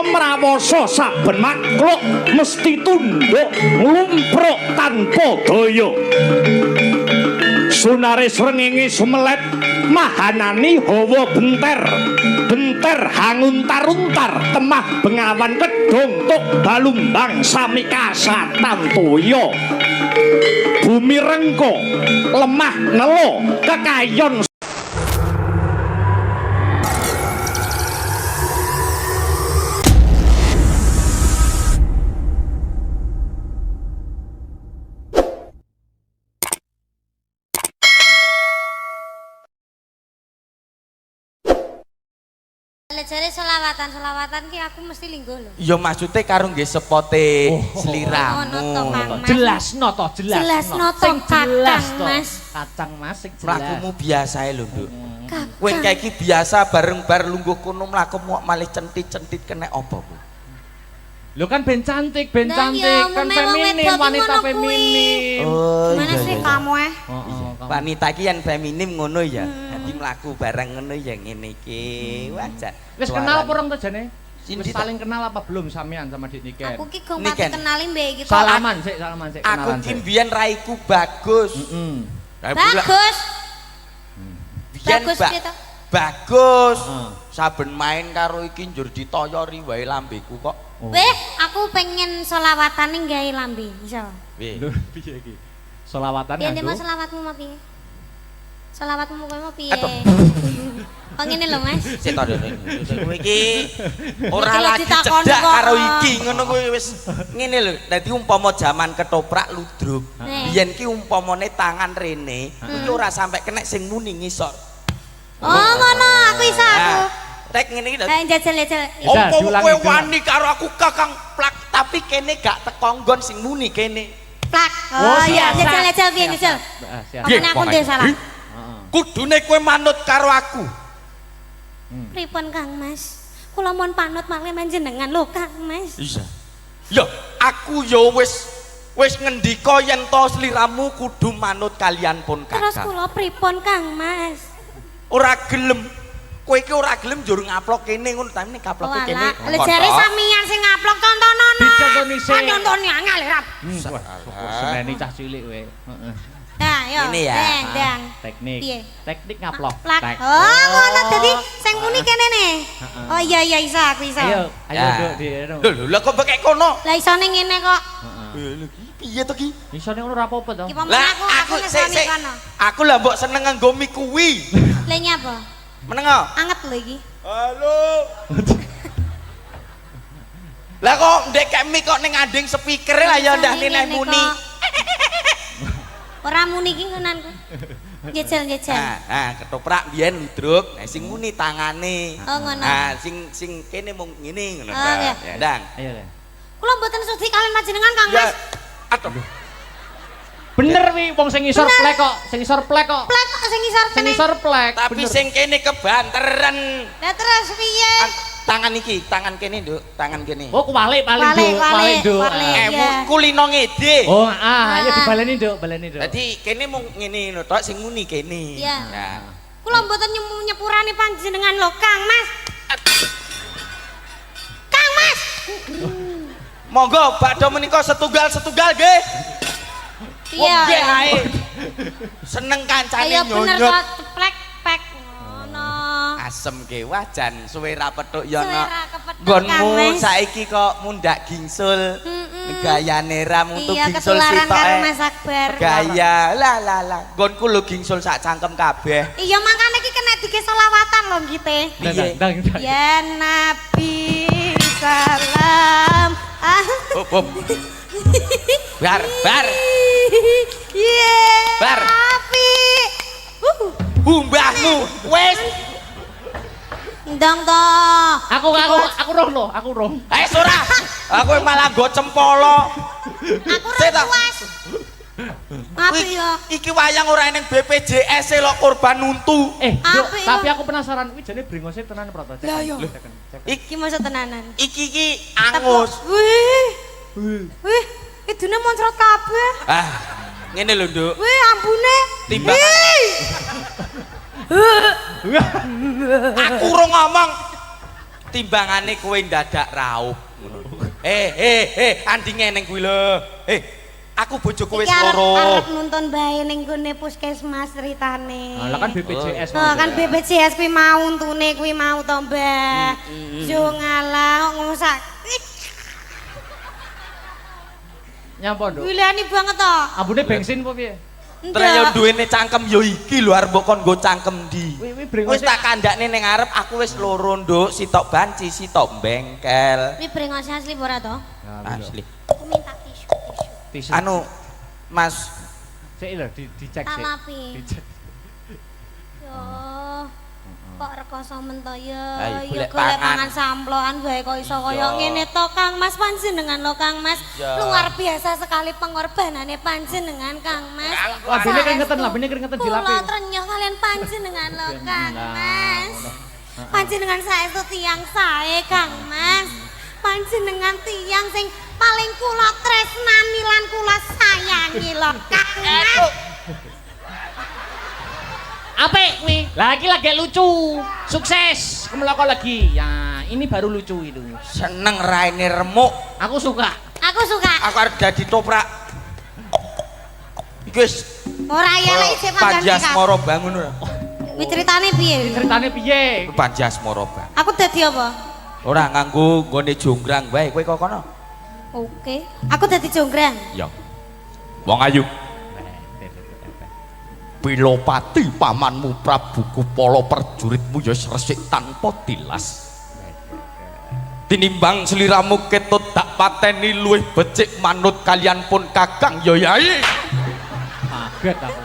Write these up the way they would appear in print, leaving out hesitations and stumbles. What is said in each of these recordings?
mrawasa saben makhluk mesti tunduk nglumpruk tanpa daya. Sunare srengenge sumelet mahanani hawa benter hanguntar-untar temah bengawan kedhong tuk balumbang samikasatan toya. Bumi rengko lemah nelo kekayon jare selawatan ki aku mesti linggo lho. Ya maksude karo nggih sepote sliramu. Jelasno to. Sing jelas to. Kacang Mas sing jelas. Mlakumu biasa lho, Nduk. Kowe iki biasa bareng-bar lungguh kono mlaku malih centit-centit kena apa kowe? Lho kan ben cantik kan feminim, wanita feminim. Oh, gimana sih kamu wanita iki yen feminim ngono ya. Dadi mlaku bareng ngono ya ngene iki. Wajar. Wis kenal apa urung to jane? Wis saling kenal apa belum sampean sama Dik Niken? Aku ki gong pati kenali mbek iki kok. Salaman sik Aku ki mbiyen raiku bagus. Bagus. Biyen bagus. Saben main karo iki njur ditoyori wae lambeku kok. Weh, aku pengen selawatan ning gawe lambe, iso. Lho piye iki? Selawatan piye mau selawatmu mau piye? Selawatmu kowe mau piye? Kok ngene lho, Mas. Sik to kowe iki ora lagi cedak karo iki ngono kuwi wis ngene lho. Dadi umpama jaman ketoprak ludruk. Biyen ki umpamane tangan rene iki ora sampe kena sing muni ngisor. Oh, ngono aku iso aku. Tek ngene iki lho. Ha jajal. Opo kowe wani karo aku Kakang plak tapi kene gak teko nggon sing muni kene. Plak. Oh iya, jajal piye jajal. Pokoknya aku ndek salah. Kudune kowe manut karo aku. Pripun Kang Mas? Kula mohon panut malih panjenengan lho Kang Mas. Iya. Ya, aku ya wis ngendika yen to sliramu kudu manut kalian pun Kakang. Terus kula pripun Kang Mas? Ora gelem. Kowe iki ora gelem njur ngaplok kene ngono ta nek kaploke kene. Lha jare sampeyan sing ngaplok tontonono. Dicontoni sik. Tontoни angel rap. Seneni cah cilik kowe. Heeh. Nah, yo. Ini ya. Dang. Teknik. Piye? Teknik ngaplok. Oh, ngono dadi sing muni kene ne. Oh iya iso aku iso. Ayo Nduk di. Lho lha kok bekek kono. Lah isone ngene kok. Lho piye to ki? Isone ngono ora apa-apa to. Lah aku sik. Aku lah mbok seneng nganggo mie kuwi. Lah nyapa? Menengo. Anget lho iki. Halo. Lah kok ndek mie kok ning anding speaker lah ya ndak nene muni. Ora muni iki ngunanku. Jejel. Nah, ketoprak biyen ludruk, nah sing muni tangane. Oh ngono. Nah, sing kene mung ngene ngono ta. Ya, Dang. Ayo le. Kula mboten sudi kalian panjenengan Kang Mas. Aduh. Bener wi wong sing isor plek kok, sing isor plek kok. Plek kok sing isor kene. Sing isor plek. Tapi sing kene kebanteren. Lah terus piye? Tangan iki, tangan kene, Nduk, tangan kene. Oh, kuwalik paling Nduk. Kulino ngede. Oh, ayo dibaleni Nduk, Nduk. Dadi kene mung ngene lho tok sing muni kene. Iya. Nah. Kula mboten nyepurani panjenengan lho, Kang Mas. Kang Mas. Monggo bakdo menika setunggal nggih. Iya. Nggih ae. Seneng kancane nyonyot. Ayo bener kok plek pek ngono. Asem ke wajan suwe ra petuk ya ana. Nggonmu saiki kok mundak gingsul. Gayane ra mutu gingsul sitok. Karo Mas Akbar. Gaya lah. Nggonku lho gingsul sak cangkem kabeh. Iya makane iki kena dige selawatan lho ngite. Dang. Ya Nabi salam. Hop. Bar. Iya. Bar. Api. Mbahmu wis. Ndang to. Aku roh. Ora. Aku malah nggo cempolo. Aku ora puas. Api yo. Iki wayang ora ning BPJS lho korban nuntu. Tapi aku penasaran kuwi jane brengose tenan proto. Lah yo. Iki maksud tenanan. Iki angus. Wih, idune moncrot kabeh. Ngene lho, Nduk. Wih, ambune. Aku ora ngomong. timbangane kowe ndadak raup ngono. Andi ngeneng kuwi lho. Aku bojoku wis loro. Arep nuntun bae ning gone puskesmas ceritane. Lah kan BPJS. Kan BPJS kuwi mau untune kuwi mau to, Mbah. Yo ngalah ngosak. Nyapa, Nduk? Wilani banget to. Ambune bensin apa piye? Terus yo duwene cangkem yo iki lho arep mbok kon nggo cangkem ndi. Wis tak kandakne ning arep aku wis loro, Nduk, sitok banci, sitok bengkel. Ini brengos asli ora to? Asli. Aku minta tisu. Anu, Mas. Sik lho dicek sik. Mapi. Dicek. Yo. Kok rekoso men to ya. Ayo, Ya golek golek pangan. pangan samploan wae kok iso kaya ngene to, Kang Mas. Panjenengan lho, Kang Mas. Ya. Luar biasa sekali pengorbanannya panjenengan, Kang Mas. Labine keringetan dilapi. Kula trenyuh kalian panjenengan lho, Kang Mas. Panjenengan saestu tiyang sae, Kang Mas. Panjenengan tiyang sing paling kula tresnani lan kula sayangi lho, Kang Mas. Apik kuwi. Lagi lucu. Sukses. Kemeloko lagi. Ya, ini baru lucu itu. Seneng raine remuk. Aku suka. Aku suka. Aku arep dadi toprak. Iki wis Ora ya lek isih Panjas Moro bangun ora. Kuwi ceritane piye? Ceritane piye? Panjas Moro bangun. Aku dadi apa? Ora nganggo nggone jonggrang wae kowe kok kono. Oke. Aku dadi jonggrang. Ya. Wong ayu. Pilopati pamanmu Prabu Kupala perjuritmu ya resik tanpa tilas. Tinimbang sliramu ketut tak pateni luwih becik manut kalian pun Kakang ya Yai. Kaget aku.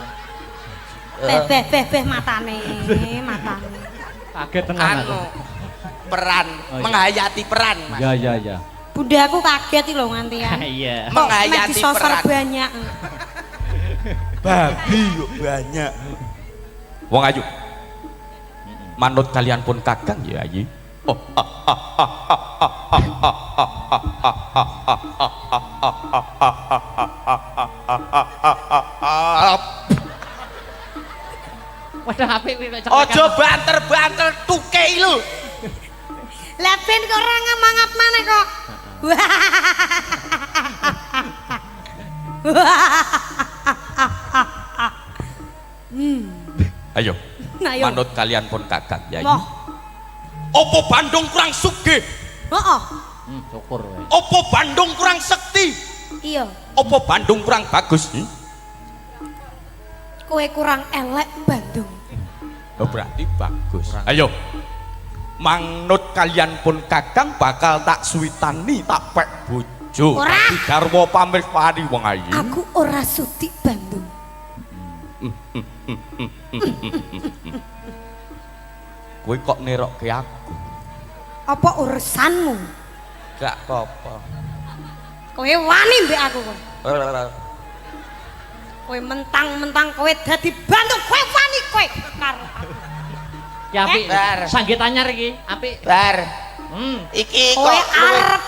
Beh matane. Kaget tenan aku. Peran, Oh, iya. menghayati peran, Mas. Ya. Bunda aku kaget lho ngantian. Iya. Menghayati disosor peran. banyak. Babi kok banyak. Wong ayu. Manut kalian pun Kakang ya Yai. Oh. Wadah apik kuwi kok Ojo banter-banter tukei lho. Lah ben kok ora ngamangap maneh kok. Ayo. Nah, ayo. Manut kalian pun Kakang Yai. Moh. Opo Bandung kurang sugih? Heeh. syukur wae. Opo Bandung kurang sekti? Iya. Opo Bandung kurang bagus? Kowe kurang elek Bandung. Oh, berarti bagus. Ayo. Manut kalian pun Kakang bakal tak suwitani tak pek bojo. Ora. Tapi garwa pamripani wong ayu. Aku ora sudi Bandung. Kowe kok nerokke aku? Apa urusanmu? Gak apa-apa. Kowe wani mbek aku kowe. Kowe mentang-mentang kowe dadi Bandung, kowe wani kowe karo aku. Ki apik. Bar. Sanggit anyar iki, apik. Bar. Iki Kowe arep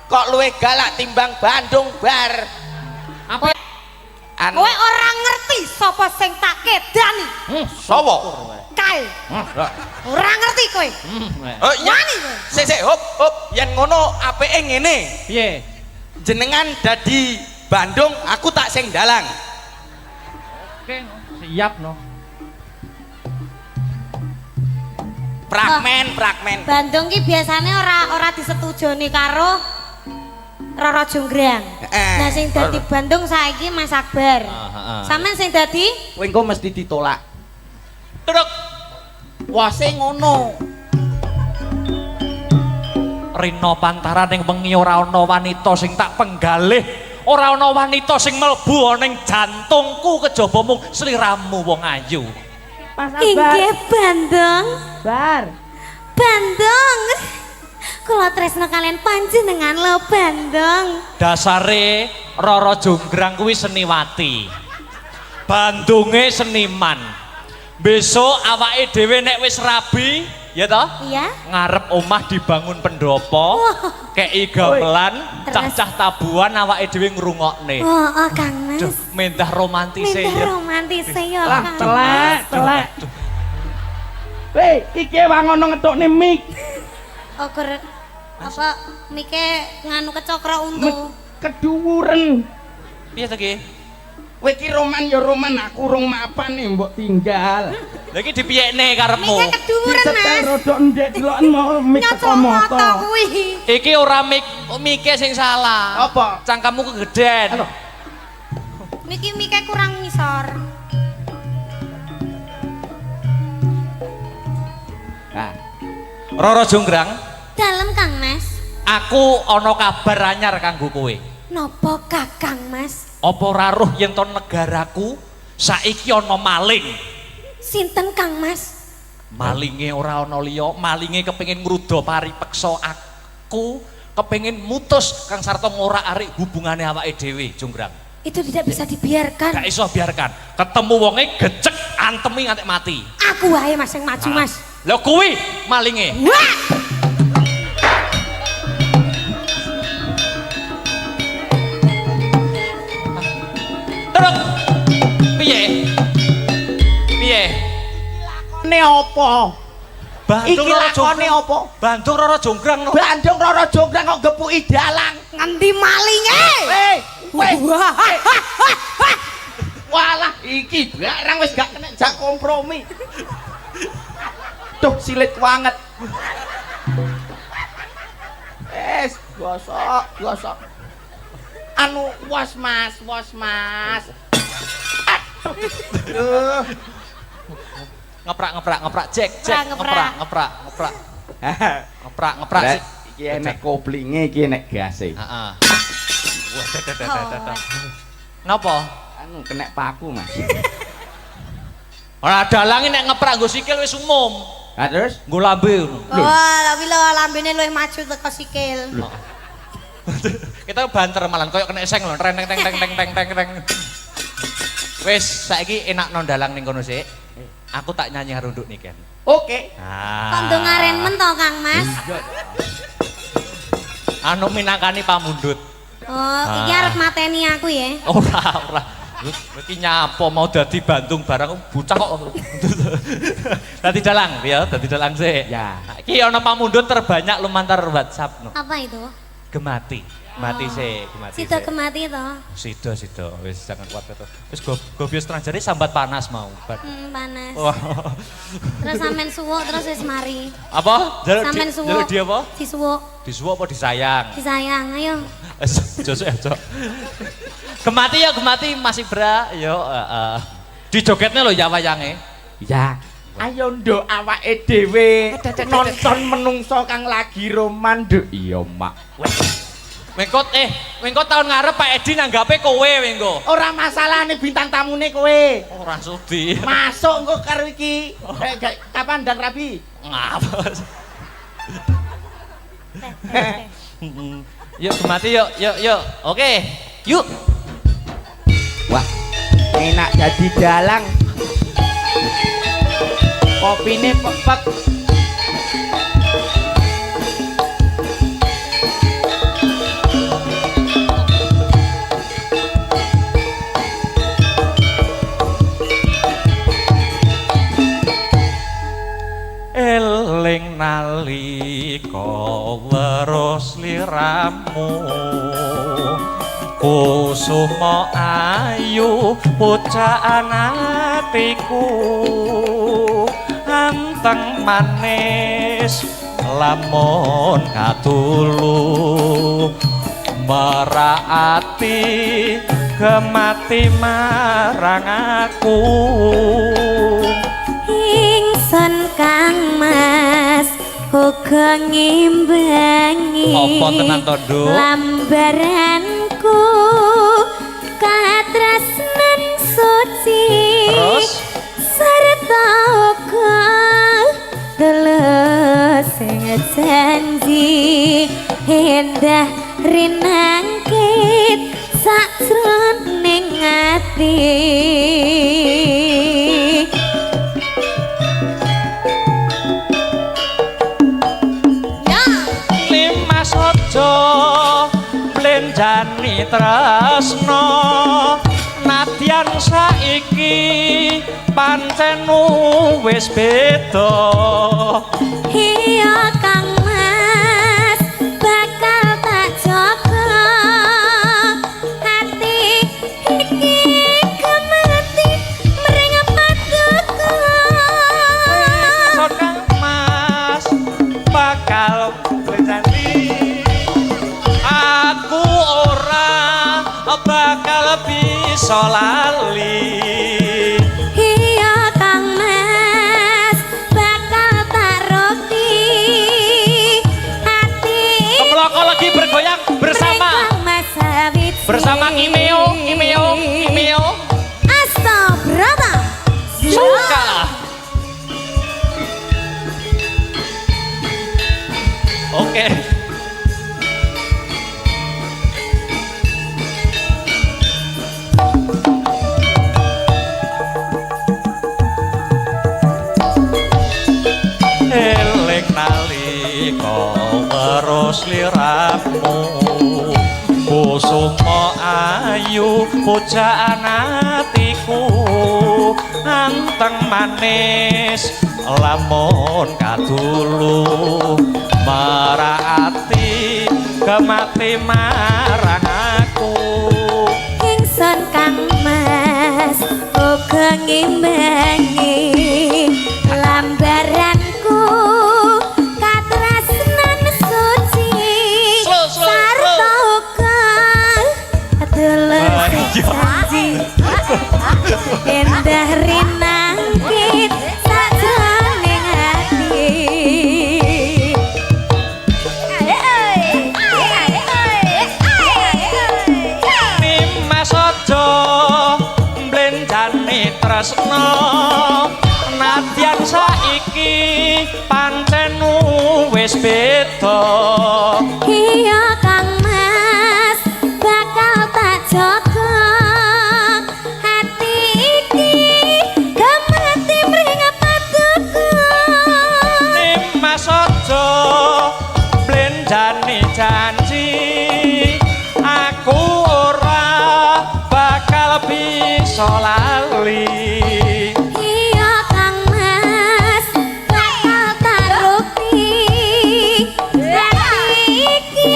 kok luwih galak timbang Bandung, Bar. Apik. Anu kowe ora ngerti sapa sing tak kedani. sapa? Kae. Ora ngerti kowe. Oh iya. Wani kowe. Sik hop yen ngono apike ngene. Piye? Jenengan dadi Bandung, aku tak sing dalang. Oke, no. Siap no. Fragmen. Bandung ki biasane ora disetujoni karo Roro Jonggrang. Nah sing dadi Bandung saiki Mas Akbar. Sampeyan sing dadi Kowe engko mesti ditolak. Truk. Wase ngono. Rina pantaran ning wengi ora ana wanita sing tak penggalih, ora ana wanita sing mlebu ning jantungku kejaba mung sliramu wong ayu. inggih Bandung. Bar. Bandung. Kula tresno kalian panjenengan lho Bandung. Dasare Roro Jonggrang kuwi seniwati. Bandunge seniman. Besok awake dhewe nek wis rabi, ya toh? Iya. Ngarep omah dibangun pendopo, kei gamelan, cah-cah tabuhan awake dhewe ngrungokne. Oh, Kang Mas. Duh, mendah romantise Minta ya. romantis ya Lah, Kang. telek. Weh, iki wangono ngetokne mic. Oger apa mike nganu kecokro untu. Keduwuren. Piye to ki? Kowe iki roman ya roman, aku rong mapan nih mbok tinggal. Lah iki dipiyekne karepmu. Mike keduwuren Mas. Disetel rodok ndek deloken mau mik teko moto. kuwi. Iki ora mike sing salah. Apa? Cangkemmu kegeden. Aduh. Niki mike kurang ngisor. Nah, Roro Jonggrang, Dalem Kang Mas. aku ana kabar anyar kanggo kowe. Napa Kakang Mas? Apa ora roh yen to negaraku saiki ana maling. Sinten Kang Mas? Malinge ora ana liya, malinge kepengin ngruda paripeksa aku, kepengin mutus Kang Sarta ngorak-arik hubungane awake dhewe, Jonggrang. Itu tidak bisa dibiarkan. Gak iso biarkan. Ketemu wonge gecek antemi nganti mati. Aku wae Mas yang maju Mas. Lha kuwi malinge. Wah! Terus piye? Piye? ne apa? Bandung Iki lakone apa? Bandung Roro Jonggrang no. Bandung Roro Jonggrang kok gepuki dalang. Ngendi malinge? Weh. Walah, iki barang wis gak kena jak kompromi. Duh, silit banget. Gosok. Anu, was mas. Aduh. Ngeprak cek ngeprak. Ngeprak sih. Iki enek koplinge, iki enek gase. Heeh. Napa? Anu kena paku, Mas. Ora dalang nek ngeprak nggo sikil wis umum. Lah terus Nggo lambe ngono. Oh, tapi lho lambene luwih maju teko sikil. Kita banter malan koyo kena seng lho, teng. Wis saiki enak no dalang ning kono sik. Aku tak nyanyi harunduk niken. oke. Kok ndongaren men to Kang Mas? Anu minangkani pamundhut. Oh, iki arep mateni aku ya. Ora. Iki nyapa mau dadi Bandung barang bocah kok. Dadi dalang ya, dadi dalang sik. Ya. Iki ana pamundhut terbanyak lumantar WhatsApp no. Apa itu? Gemati. Mati sik, gemati. Sida kemati to. Sida. Wis jangan kuat to. Wis gobios terang jare sambat panas mau. Panas. Wah. Terus sampean suwuk terus wis mari. Apa? Sampean suwuk. Jaluk dia apa? Disuwuk. Disuwuk apa disayang? Disayang, ayo. Josok. Gemati masih bra, yo dijogetnya lho ya wayange. Ya. Ayo nduk awake dhewe nonton menungso kang lagi roman nduk. Iya, Mak. Wengko tahun ngarep Pak Edi nanggape kowe wengko. Ora masalah nih bintang tamune kowe. Ora sudi. Masuk engko karo iki. Kapan ndang rabi? Ngapa? Yuk Gemati yuk. Oke. Yuk. Wah, enak jadi dalang. Kopine pepet. Eling nalika weruh sliramu kusuma ayu pucaan atiku anteng manis lamun katulu meraati gemati marang aku Ingsun Kang Mas uga ngimbangi apa tenan to, Nduk? Lambaranku katresnan suci Terus? serta uga tulus sing janji endah rinangkit sajroning ati Blenjani tresno nadyan saiki pancen wis beda iya Kang Mas Aku ora bakal bisa lali. Iya Kang Mas bakal tak roti hati Kemloko lagi bergoyang bersama Kang Mas Sawit bersama Imeo Asta Brata suka. Oke. Eling nalika weruh sliramu kusuma ayu pujaan atiku anteng manis lamun kadulu merati kemati marang aku Ingsun Kang Mas uga ngimbangi lambaranku katresnan suci sarta uga dulur janji endah rinangkit sajroning ati Nimas aja mblenjani tresna nadyan saiki pancen wis beda. Iya Kang Mas bakal tak jaga hati iki gemati mring patuku Nimas aja mblenjani janji aku ora bakal bisa lali. Iya Kang Mas bakal tak rukti hati iki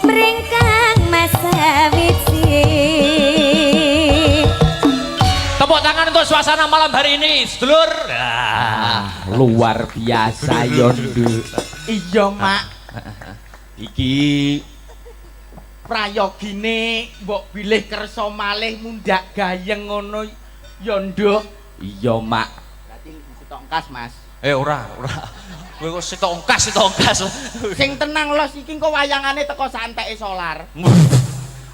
mring Kang Mas Sawitsi Tepuk tangan untuk suasana malam hari ini, sedulur. Luar biasa Yondo. Iya mak. Iki prayogine mbok bilih kersa malih mundak gayeng ngono Yondo. Iya mak. Berarti ditongkas Mas. Ora. Kowe kok sitok ongkas. Sing tenang los iki kok wayangane teko santeke solar.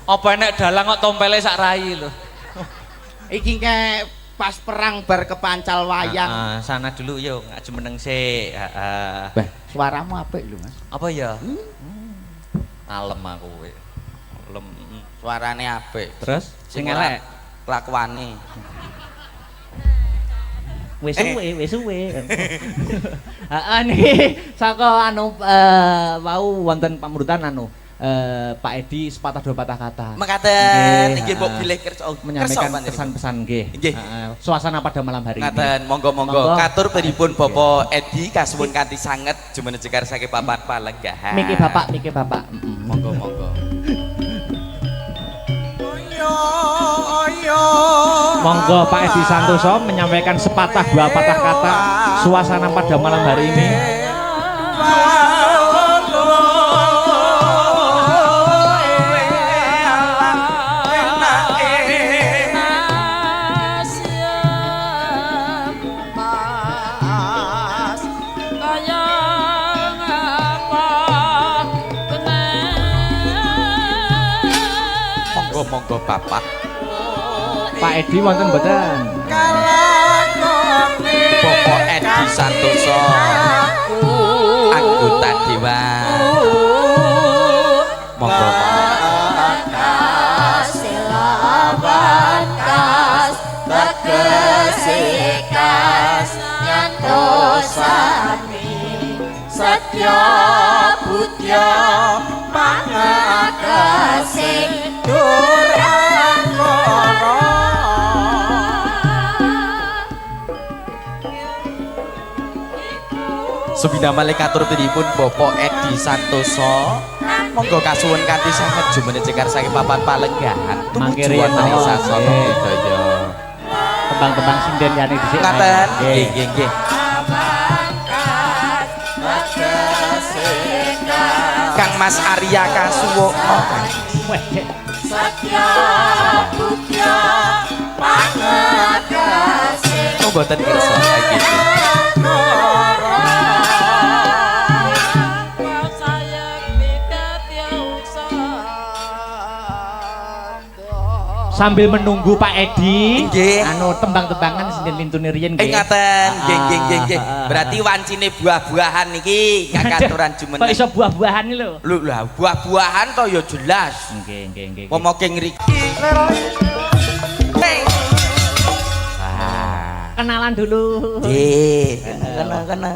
Apa enek dalang kok tompele sak rai lho. Iki ke pas perang bar kepancal wayang. Sana dulu yuk, ngaju meneng sik. Bah, suaramu apik lho Mas. Apa ya? Kalem aku kowe. Kalem. Suarane apik. Terus sing elek Kelakuane. Wis suwe. Heeh niki saka wau wonten pamurutan Pak Edi sepatah dua patah kata. Mekaten nggih mbok bilih kersa menyampaikan pesan-pesan nggih. Nggih. Suasana pada malam hari ini. Ngaten, monggo. Katur pripun Bapak Edi kasuwun kanthi sanget jumeneng jekar saking papan palenggahan. Miki Bapak. Monggo. Monggo Pak Edi Santoso menyampaikan sepatah dua patah kata suasana pada malam hari ini. Monggo Bapak. Pak Edi wonten mboten? Bapak Edi Santoso anggota dewan. Monggo. Silabakas tegesikas nyantosani Satya Budya Pangakasih Durangara. Subida malih katur pripun Bapak Edi Santoso. Monggo kasuwun kanthi sanget jumeneng cekar saking papan palenggahan. Mangke Tumuju wonten ing sasana budaya. Tembang-tembang sinden yani dhisik. Ngaten. Nggih. Bakas tegesikas Mas Arya Kasuwo. Wedek. Oh mboten kersa iki. Sambil menunggu Pak Edi, Nggih. anu tembang-tembangan sing lintune riyen nggih. Ngaten, nggih. Berarti wancine buah-buahan niki kakaturan Kok jumeneng. iso buah-buahan iki lho. Lho lah, buah-buahan to ya jelas. Nggih. Pomoke ngriki. Kenalan dulu. Nggih,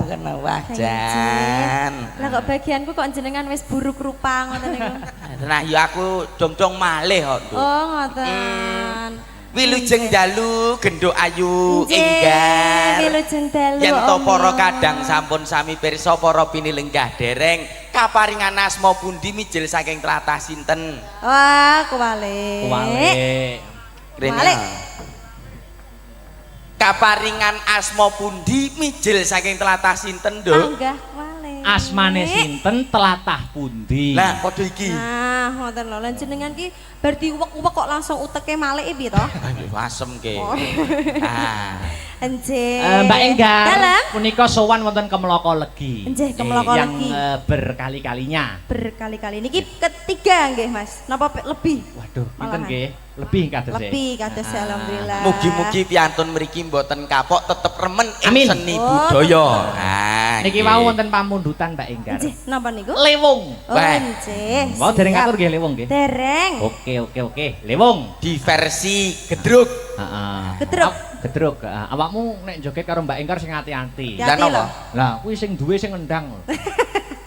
kena wajan. Lah kok bagianku kok jenengan wis buruk rupa ngoten niku. Nah, ya aku dong-dong malih kok. Oh, ngoten. Wilujeng dalu genduk ayu enggar. Wilujeng dalu. Yen to para kadang sampun sami pirsa para pinilenggah dereng kaparingan asma pundi mijil saking tlatah sinten? Wah, kuwalik. Kuwalik. Kaparingan asma pundi mijil saking tlatah sinten, Nduk? Panggah kuwalik. Asmane sinten, telatah pundi? Lah, padha iki. Nah, ngoten lho. Lan jenengan ki bar diuwek-uwek kok langsung uteke malike piye to? Ayo asem ke. Oh. Ah. Enjih. Mbak Enggar, Dalem. punika sowan wonten Kemloko Legi. Nggih, Kemloko yang Legi. Berkali-kalinya. Berkali-kali niki ketiga nggih, Mas. Napa lebih? Waduh, pinten Malahan. nggih? Lebih kados e. Lebih kados alhamdulillah. Mugi-mugi piantun mriki mboten kapok tetep remen ing Amin. seni Oh, budaya. Nah, Niki wau wonten pamundutan Mbak Enggar. Nggih, napa niku? Lewung. Oh, Wah. nggih. Mau dereng siap. atur nggih lewung nggih. Dereng. Oke. Lewung. di versi gedruk. Heeh. Gedruk. Gedruk. Awakmu nek joget karo Mbak Enggar sing ati-ati. Ya. Dan Hati lho. apa? Lah, kuwi sing duwe sing ngendang lho.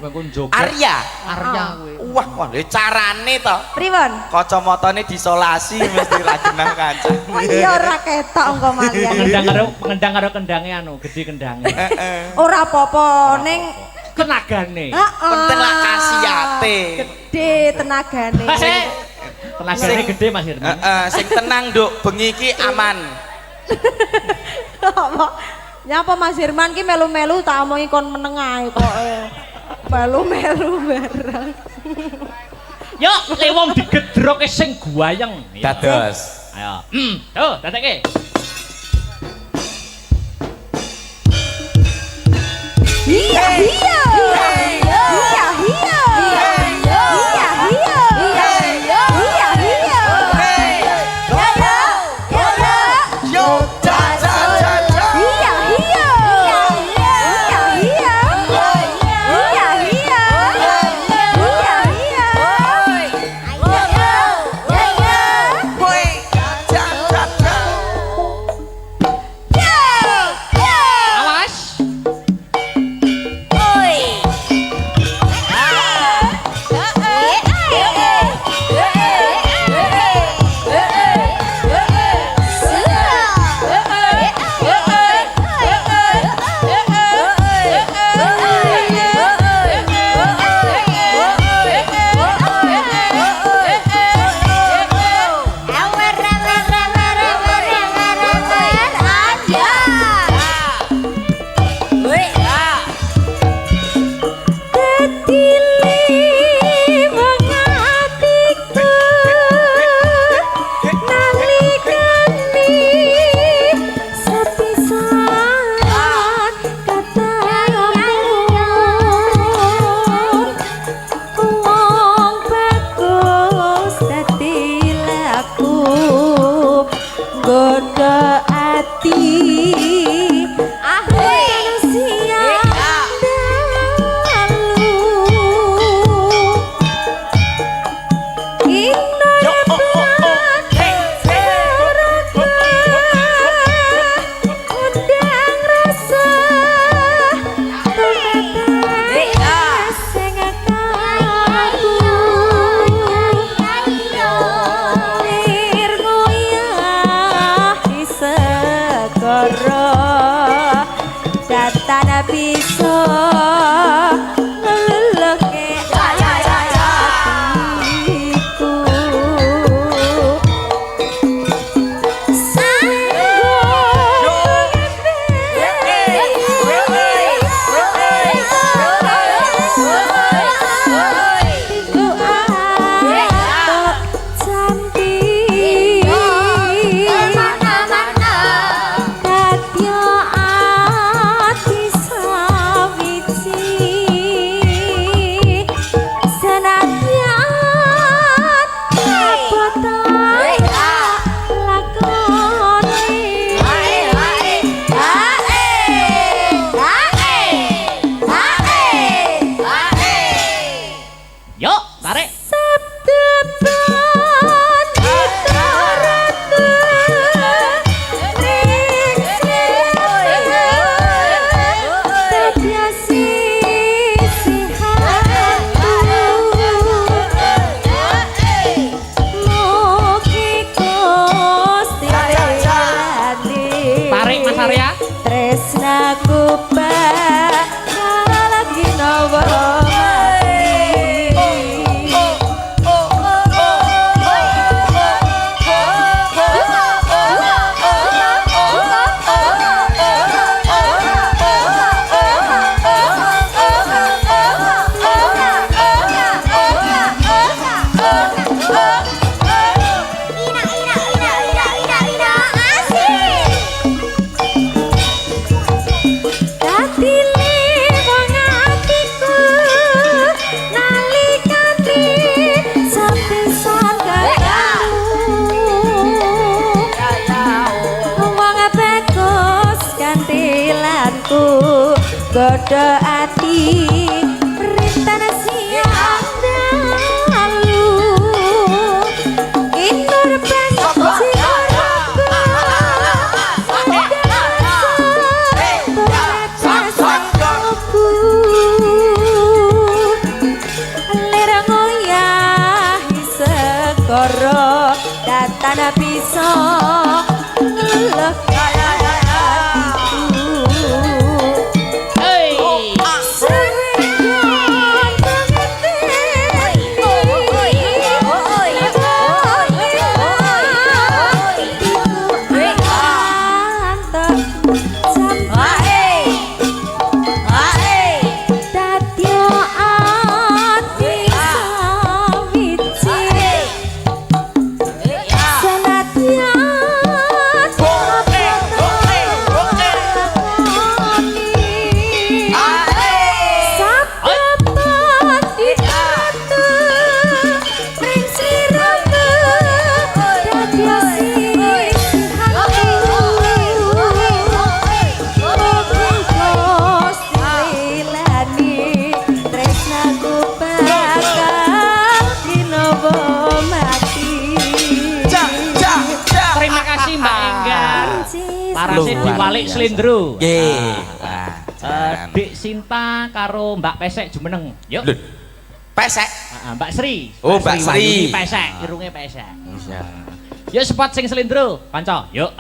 Kowe kon joget. Arya. Arya kuwi. Wah, lho carane to. Pripun? Kacamatane disolasi mesti ra genah kanca. Oh iya ora ketok engko malian. Ngendang karo kendange anu, gede kendange. Ora apa-apa ning Tenagane. Penting lah kasihate. Gede tenagane. Tenagane gede Mas Hirman. Sing tenang, Nduk, bengi iki aman. Apa? Nyapa Mas Hirman ki melu-melu tak omongi kon meneng ae kok. Melu-melu bareng. Yo, lewong digedroke sing guayeng. Dados. Ayo. Tuh, dadekke. Iya, iya. Iya, iya. Iya, iya. Iya, iya. Iya, iya. Yo, ja. Iya, iya. Iya, iya. Iya, iya. Boy, ja. Awas. padha ati rintan siang dalu inur panci Koro datana bisa leleh Parasé diwalik slendro. Nggih. Dik Sinta karo Mbak Pesek jumeneng. Yuk. Pesek. Mbak Sri. Oh, Mbak Sri. Wahyuni Pesek, irunge Pesek. Iya. Yuk spot sing slendro, kanca. Yuk,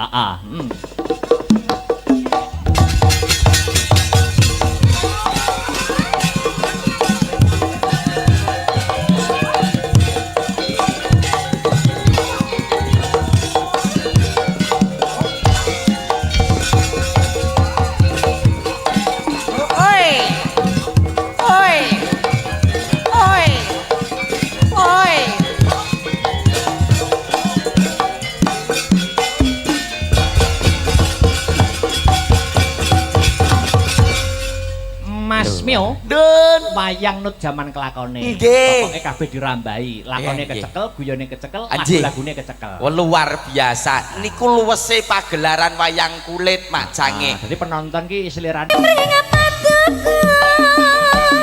Mas Mio, Dun. wayang nut jaman kelakone. Nggih. Pokoke kabeh dirambahi, lakone Nggih. kecekel, guyone kecekel, Anjing. lagune kecekel. Wah, luar biasa. Niku luwese pagelaran wayang kulit Mak Jange. Jadi penonton ki selirane.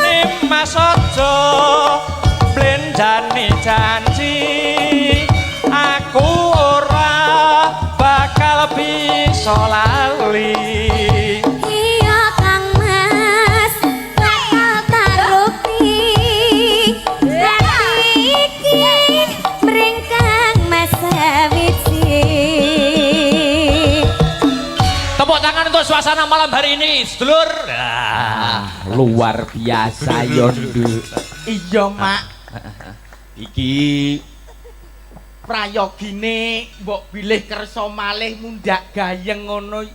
Nimas aja blendane janji aku ora bakal bisa lali. iya Kang Mas bakal tarukti dadi iki mringkang Mas Sawiji Tepuk tangan untuk suasana malam hari ini, sedulur. Luar biasa Yondo. Iya Mak. Iki prayogine mbok bilih kersa malih mundak gayeng ngono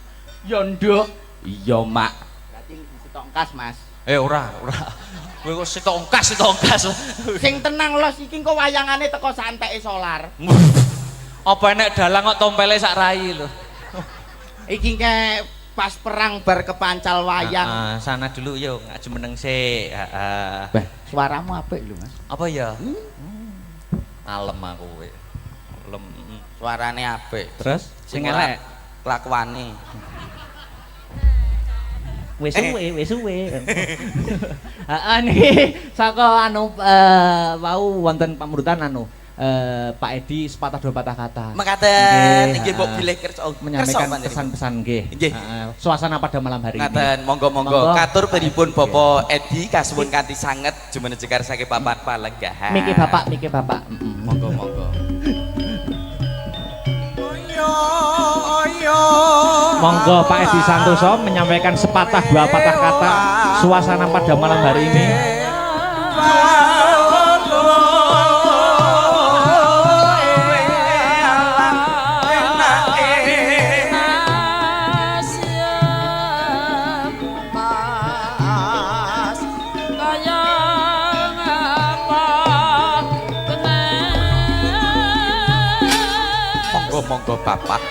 Yondo. Iya Mak. Berarti ditongkas Mas. Ora. Kowe kok setongkas. Sing tenang los iki kok wayangane teko santeke solar. Apa enek dalang kok tompele sak rai lho. Iki ke pas perang bar kepancal wayang. Sana dulu yo, ngaju meneng sik. Bah, suaramu apik lho Mas. Apa ya? Alem aku kowe. Alem. Suarane apik. Terus Sing sing elek kelakuane. wis suwe. Heeh niki saka anu wau wonten pamurutan anu Pak Edi sepatah dua patah kata. Mekaten Nggih, nggih mbok bilih kersa. menyampaikan Kersa, pesan-pesan nggih. Nggih. Suasana pada malam hari ini. Ngaten, monggo. Monggo. Katur pripun Bapak Edi kasuwun kanthi sanget jumeneng jekar saking papan palenggahan. Miki Bapak. Monggo. Monggo Pak Edi Santoso menyampaikan sepatah dua patah kata suasana pada malam hari ini. Monggo Bapak.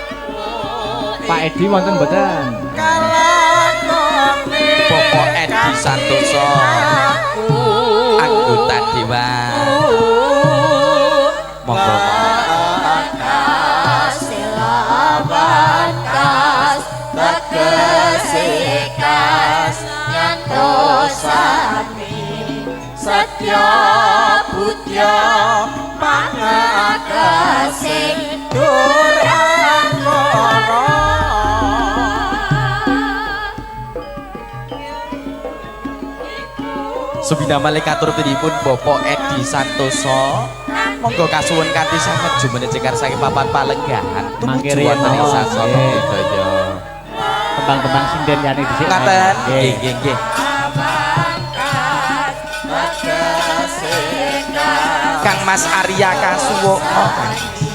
Pak Edi wonten mboten? Bapak Edi Santoso anggota dewan. Monggo. Bagas, bagasikas, nyanto Satya Budya Pangagasing Durakara. Subina malikatur pinipun Bapak Edi Santoso. Monggo kasuwun kanthi sanget jumene cekar saking papan palenggahan. Mangke Tumuju wonten ing riyen sasana nggih. budaya. Tembang-tembang sinden yani dhisik. Ngaten. Nggih. Nggih, nggih. Kang Mas Arya Kasuwono.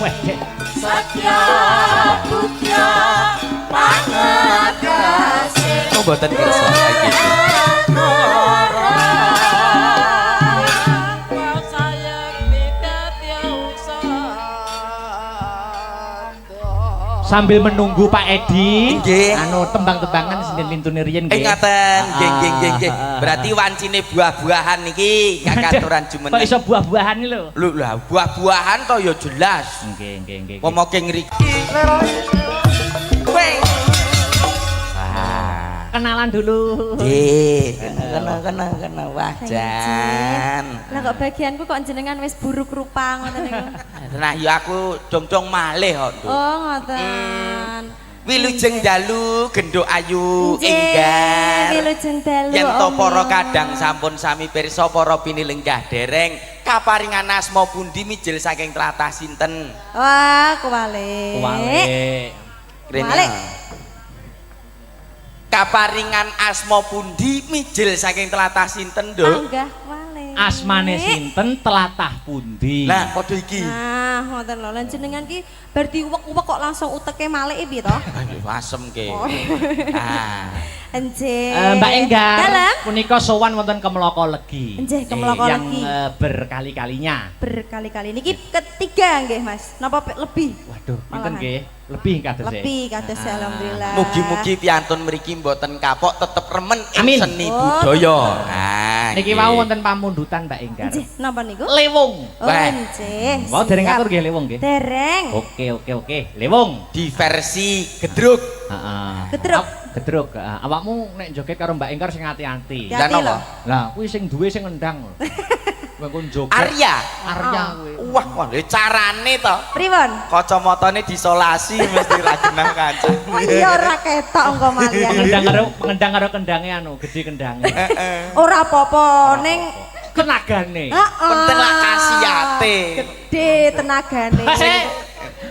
Weh, Dek. Satya Budya Pangagasing Oh mboten kersa iki. Sambil menunggu Pak Edi, Nggih. anu tembang-tembangan sinden lintune riyen nggih. Ngaten, nggih nggih nggih nggih. Ah. Berarti wancine buah-buahan niki kakaturan Kok jumeneng. iso buah-buahan iki lho. Lho lah, buah-buahan to ya jelas. Nggih, nggih, nggih. Pomoke ngriki. Weh. Kenalan dulu. Nggih, kena wajan. Lah kok bagianku kok jenengan wis buruk rupa ngoten niku. Nah, ya aku dong-dong malih kok. Nduk. Oh ngoten. Wilujeng dalu genduk ayu enggar. Wilujeng dalu. Yen to para kadang sampun sami pirsa para pinilenggah dereng kaparingan asma pundi mijil saking tlatah sinten? Wah, kuwalik. Kuwalik. Kuwalik. Kaparingan asma pundi mijil saking tlatah sinten, Nduk? Panggah kuwalik. Asmane sinten, tlatah pundi? Nah, padha iki. Nah, ngoten lho. Lan jenengan ki bar diuwek-uwek kok langsung uteke malike piye to? Ayo asem ke. Oh. Ah. Enjih. Mbak Enggar, Dalem. punika sowan wonten Kemloko Legi. Nggih, Kemloko yang Legi. Berkali-kalinya. Berkali-kali niki ketiga nggih, Mas. Napa lebih? Waduh, pinten Malahan. nggih? Lebih kados e. Lebih kados alhamdulillah. Mugi-mugi piantun mriki mboten kapok tetep remen ing Amin. seni Oh, budaya. Nah, Niki nggih. wau wonten pamundutan Mbak Enggar. Nggih, napa niku? Lewung. Oh, Wah. nggih. Mau dereng siap. atur nggih lewung nggih. Dereng. Oke. Lewung. Di versi gedruk. Heeh. Gedruk. Gedruk. Heeh. Awakmu nek joget karo Mbak Enggar sing ati-ati. Ya. Lah napa? Lah, kuwi sing duwe sing ngendang lho. Kowe joget. Arya. Arya kuwi. Wah, carane to. Pripun? Kacamatane disolasi mesti ra genah kanca. Oh iya ora ketok engko malian. Pengendang karo kendange anu, gede kendange. Ora apa-apa ning Tenagane. heeh. Penting lah khasiate. Gede tenagane.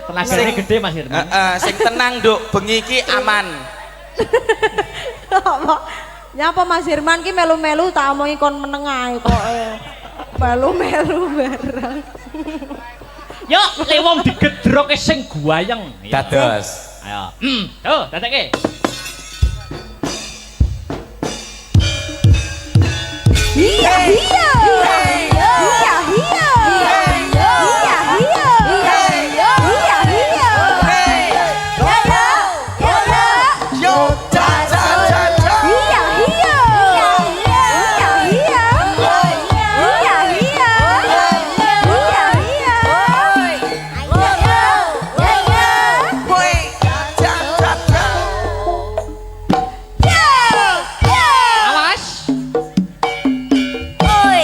Tenagane gede Mas Hirman. Heeh, sing tenang, Nduk. Bengi iki aman. Apa? Nyapa Mas Hirman ki melu-melu tak omongi kon meneng ae kok. Melu-melu barang. Yo, lewong digedroke sing guayeng. Dados. Ayo. Tuh, dadekke. Iya, iya. Iya, iya. Iya, iya. Iya, iya. Iya, iya. Yo, ja ja ja ja. Iya, iya. Iya, iya. Iya, iya. Woi, ja ja ja. Awas. Oi.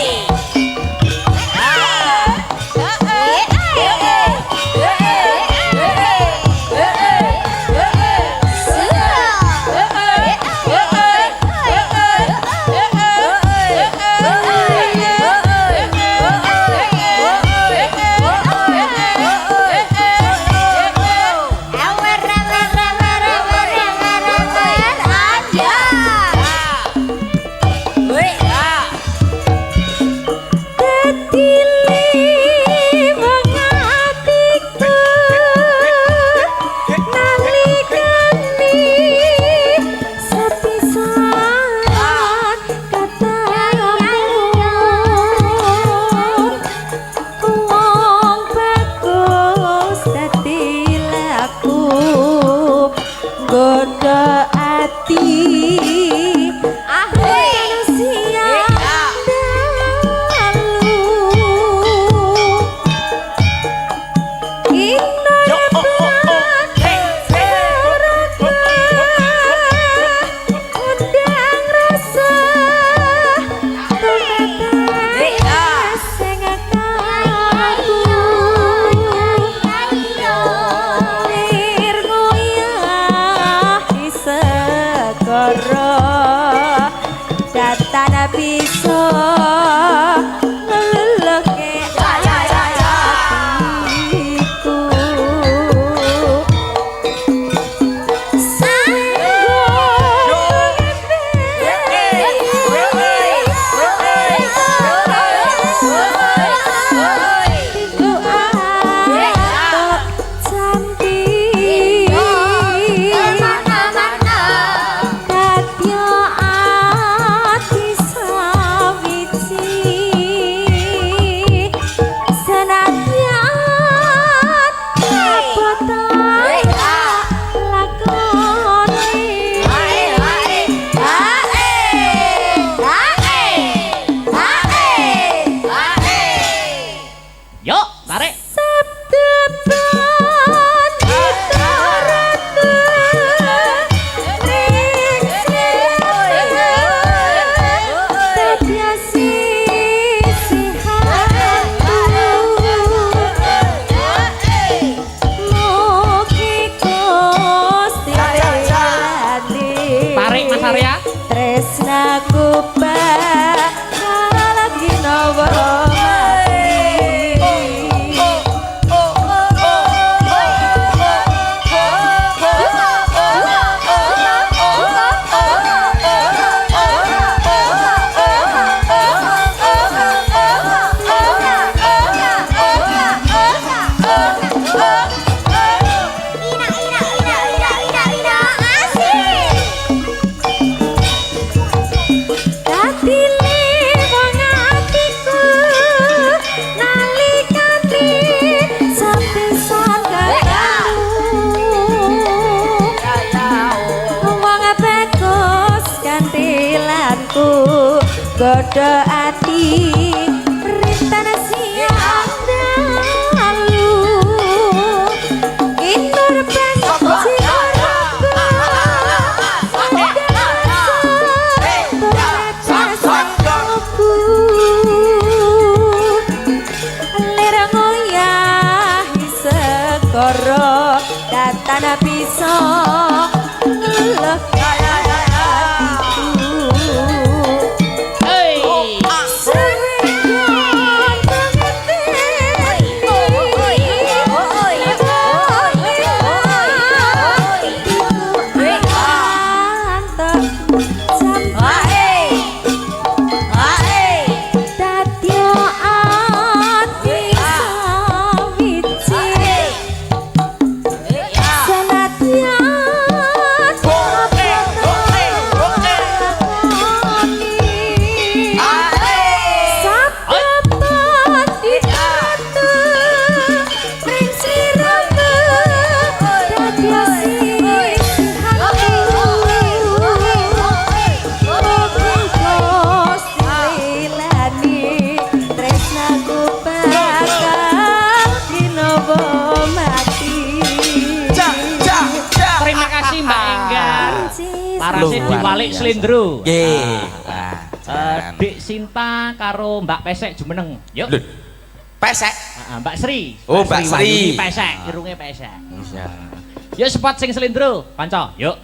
padha ati rintan siang dalu inur benci Datana bisa ngeleh Parasé diwalik slendro. Nggih. Dik Sinta karo Mbak Pesek jumeneng. Yuk. Pesek. Mbak Sri. Oh, Mbak Sri. Pesek, irunge pesek. Iya. Yuk spot sing slendro, kanca. Yuk,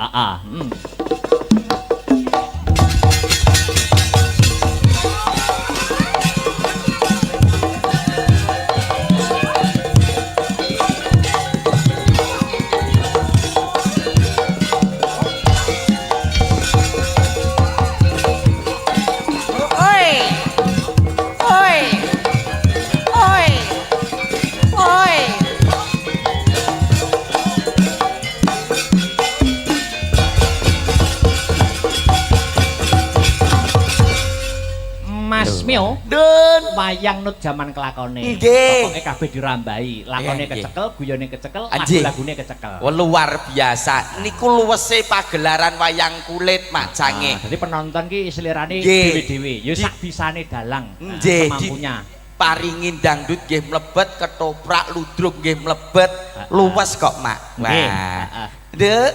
Mas Mio, Dun. wayang nut jaman kelakone. Nggih. Pokoke kabeh dirambahi, lakone Nggih. kecekel, guyone kecekel, Anjing. lagu-lagune kecekel. Wah, luar biasa. Niku luwese pagelaran wayang kulit macange. Jadi penonton ki selirane Nggih. dewe-dewe, ya sak bisane dalang. Nggih, Semampunya. paringin dangdut nggih mlebet, ketoprak ludruk nggih mlebet, luwes kok, Mak. Nggih. Wah. Dek,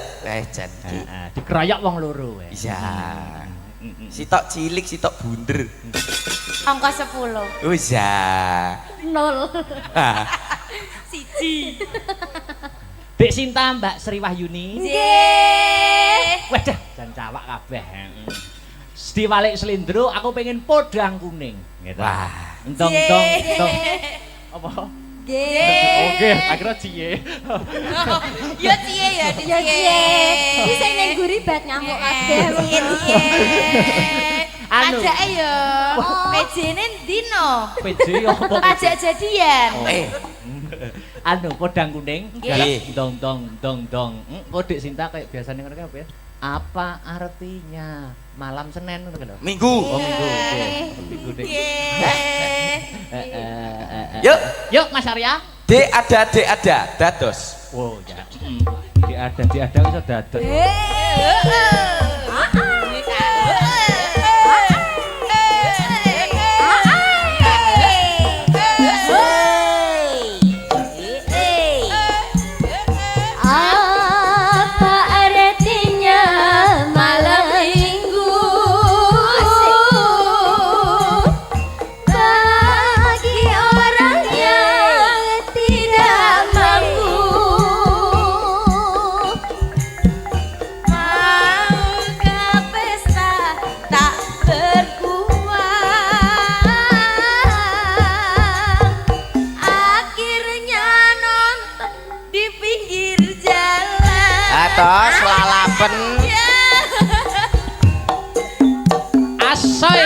jan iki. Dikeroyok wong loro. Iya. Sitok cilik, sitok bunder. angka 10 Oh iya. 0 siji Dek Sinta Mbak Sri Wahyuni. nggih Wadah, jan cawak kabeh. Diwalik slendro, aku pengen podang kuning. Gitu. Wah. Dong. Apa? nggih Oke, akhirnya cie. ya cie ya cie iki sing ning guri bat ngamuk kabeh piye Anu. ajake ya pejene ndino PJ apa? pajak jadian Anu podang kuning. Nggih. Dong. Kok Dek Sinta kayak biasanya ngono apa ya? Apa artinya malam Senin ngono lho. Minggu. Oh, Minggu. Oke. Minggu Dek. Yuk Mas Arya. Dek ada, dados. Wow, ya. Di ada iso dados. Apa artinya malam minggu bagi orang yang tidak mampu mau ke pesta tak berkuah akhirnya nonton di pinggir jalan Atos lalapen. Asoy.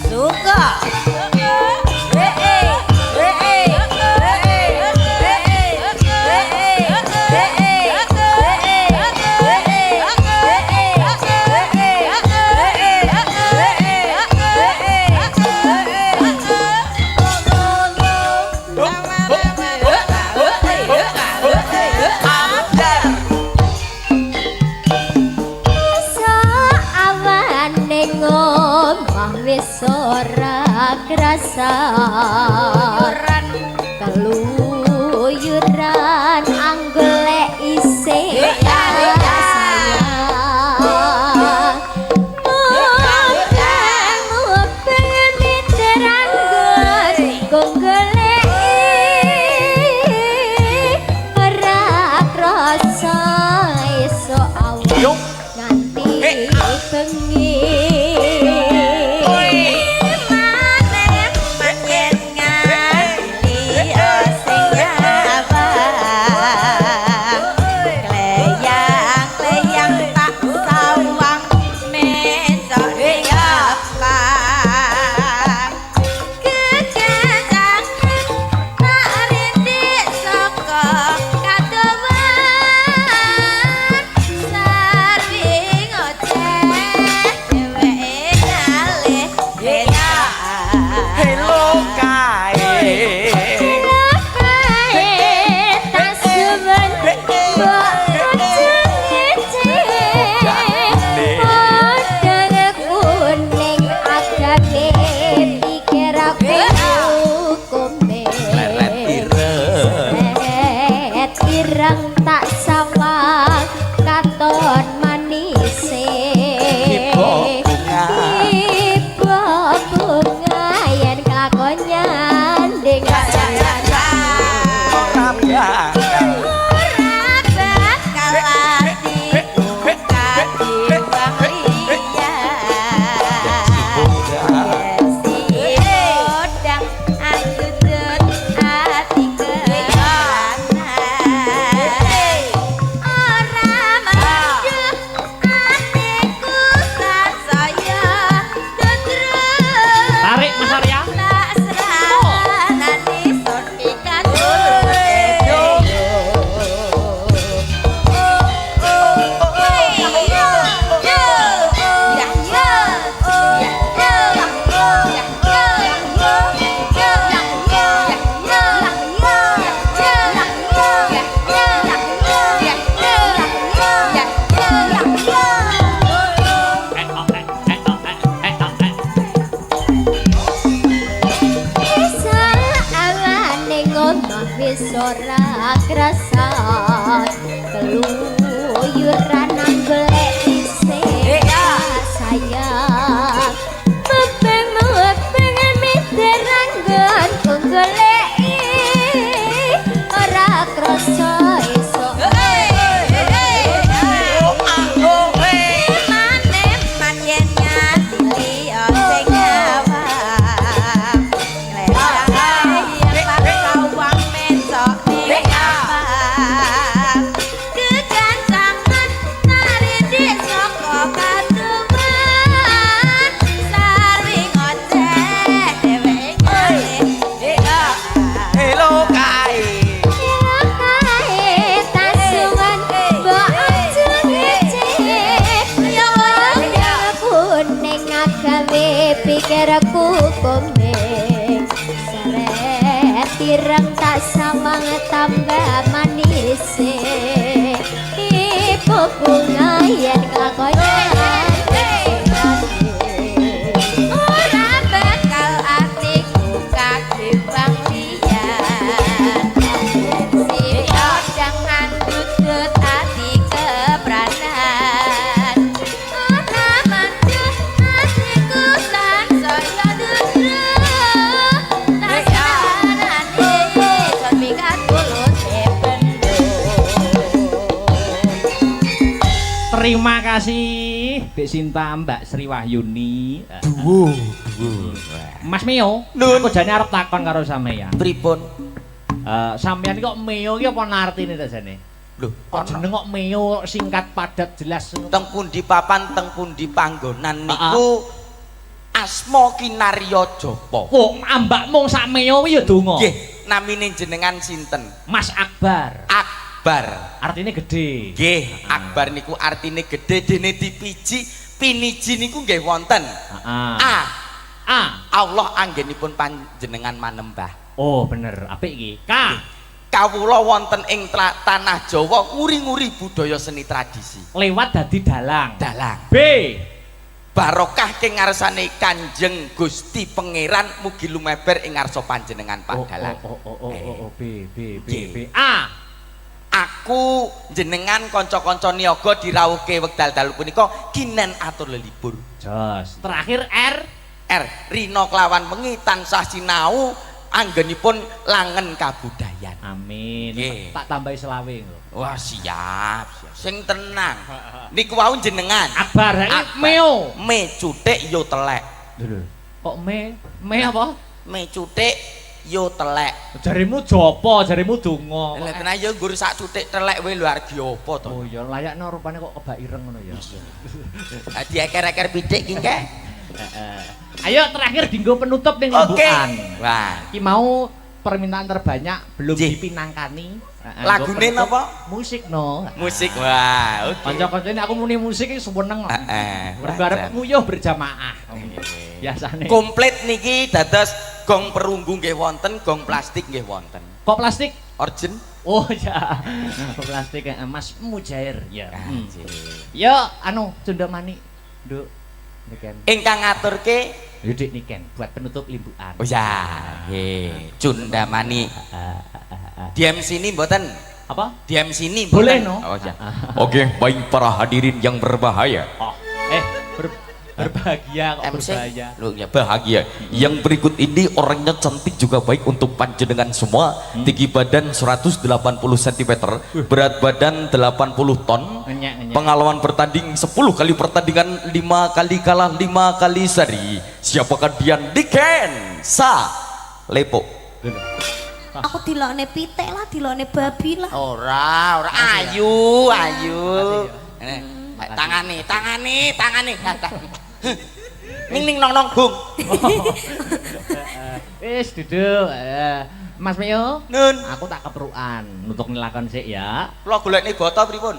Suka keluyuran keluyuran anggolek isih ora krasan keluyuran anggolek isih sayang mepeng miteranggon goleki ora krasa esuk pikirku komeng seret tirang tak samang tambah manis ibu bunga yen kelakongan ora bakal atiku kagebang liyan si jangan dudut hati kebranan ora manjur hatiku saya duduk tasanane kon mikat tulus Terima kasih Mbak Sinta, Mbak Sri Wahyuni. Mas Mio, aku jane arep takon karo sampeyan. Pripun? Sampeyan kok Mio ki apa artine ta jane? Lho, Kok jeneng kok Mio singkat padat jelas. teng pundi papan teng pundi panggonan niku asma kinarya japa. Oh, ambak mung sak Mio kuwi ya donga. Nggih, namine jenengan sinten? Mas Akbar. Akbar. Artine gede. Nggih, Akbar niku artine gede dene dipiji, piniji niku nggih wonten. Heeh. Allah anggenipun panjenengan manembah. Oh, bener. Apik iki. Kawula wonten ing tanah Jawa nguri-nguri budaya seni tradisi. Lewat dadi dalang. Dalang. B. barokah ing ngarsane Kanjeng Gusti Pangeran mugi lumeber ing ngarsa panjenengan Padalang. A. Aku jenengan kanca-kanca niaga dirawuhke wekdal dalu punika kinen atur lelibur. Jos. Terakhir R. R. Rina kelawan wengi tansah sinau anggenipun langen kabudayan. Amin. Nggih. Tak tambahi selawe lho. Wah siap. Sing tenang. Niku wau jenengan. Akbar meo. Me cutik yo telek. Lho. Kok me apa? Me cutik yo telek. Jarimu jopo, jarimu donga. Lah tenan yo nggur sak cutik telek wae lho arep apa to. Oh ya layakno rupane kok kebak ireng ngono ya. Dadi eker-eker pitik ki engke. Ayo terakhir dinggo penutup ning lembukan. Wah, Iki mau permintaan terbanyak belum Jih. dipinangkani. Lagune napa? Musik no. Musik. Wah, oke. Kanca-kanca ini aku muni musik iki seneng. Heeh. Berbareng nguyuh berjamaah. Biasane. Komplit niki dados gong perunggu nggih wonten, gong plastik nggih wonten. Kok plastik? Origin. Oh ya. Kok plastik Mas Mujair. Ya. Anjir. Yo anu Cundamani. Nduk. Niken. Ingkang ngaturke Yudik niken buat penutup limbukan. oh ya, Cundamani. Diam sini mboten? Apa? Diam sini Boleh mboten? no. Oh ya. Oke, baik para hadirin yang berbahaya. Oh, berbahagia kok MC. berbahaya. Loh ya Bahagia. Yang berikut ini orangnya cantik juga baik untuk panjenengan semua. Tinggi badan 180 cm, berat badan 80 ton. Ngenyek. Pengalaman bertanding 10 kali pertandingan, 5 kali kalah, 5 kali seri. Siapakah dia? Diken Sa Lepo. Aku dilokne pitik lah, dilokne babi lah. ora ayu. Tangane. Ning nong bung. Wis duduk. Mas Mio, Nun, aku tak keperuan untuk ngelakon sik ya. kula golekne boto pripun?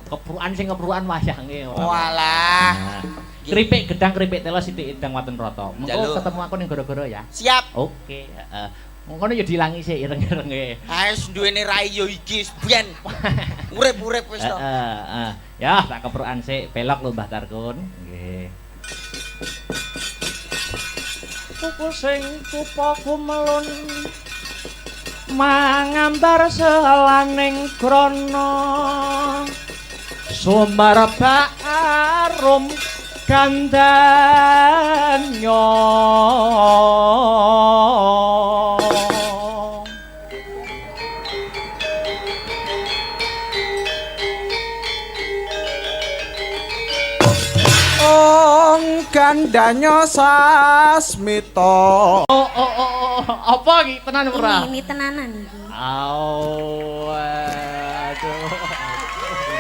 Keperuan sing keperuan wayange. Walah. Keripik gedang, keripik telo sithik edang waten rata. Mengko Jaluk. ketemu aku ning gara-gara ya. Siap. Oke, heeh. Ngono ya dilangi sik ireng-irenge. Wis duwene rai yo iki biyen. Urip-urip wis to. Heeh. Ya, tak keperuan sik belok lho Mbah Tarkun. Nggih. Kuku sing tupa kumelun mangambar selaning krana sumber barum gandanya. Gandanya sasmita. Apa iki tenan ora? Ini tenanan iki. Aduh.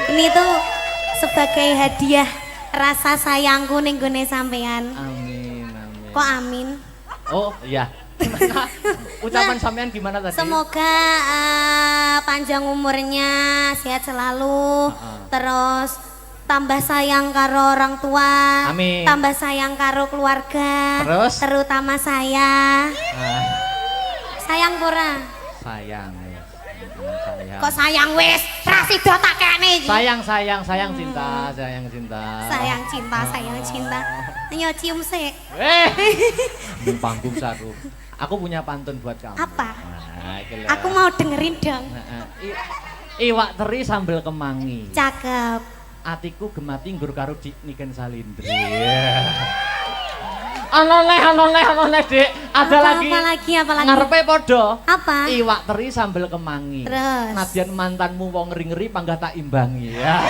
Ini tuh sebagai hadiah rasa sayangku ning gone sampean. Amin. Kok amin? Oh, iya. Gimana? Ucapan sampean gimana tadi? Semoga panjang umurnya, sehat selalu. Terus tambah sayang karo orang tua. Amin. Tambah sayang karo keluarga. Terus? Terutama saya. Sayang pura. Sayang. Kok sayang wis? Ra sida tak kene iki. Sayang cinta. Sayang cinta. Ayo cium sik. Di panggung satu. Aku punya pantun buat kamu. Apa? Nah, iki lho. Aku mau dengerin dong. Iwak teri sambel kemangi. Cakep. Atiku gemati nggur karo Niken Salindri. Ano leh, Dik. Ada lagi. Apa lagi? Ngarepe padha. Apa? Iwak teri sambel kemangi. Terus? Nadyan mantanmu wong ngeri-ngeri panggah tak imbangi. Ya.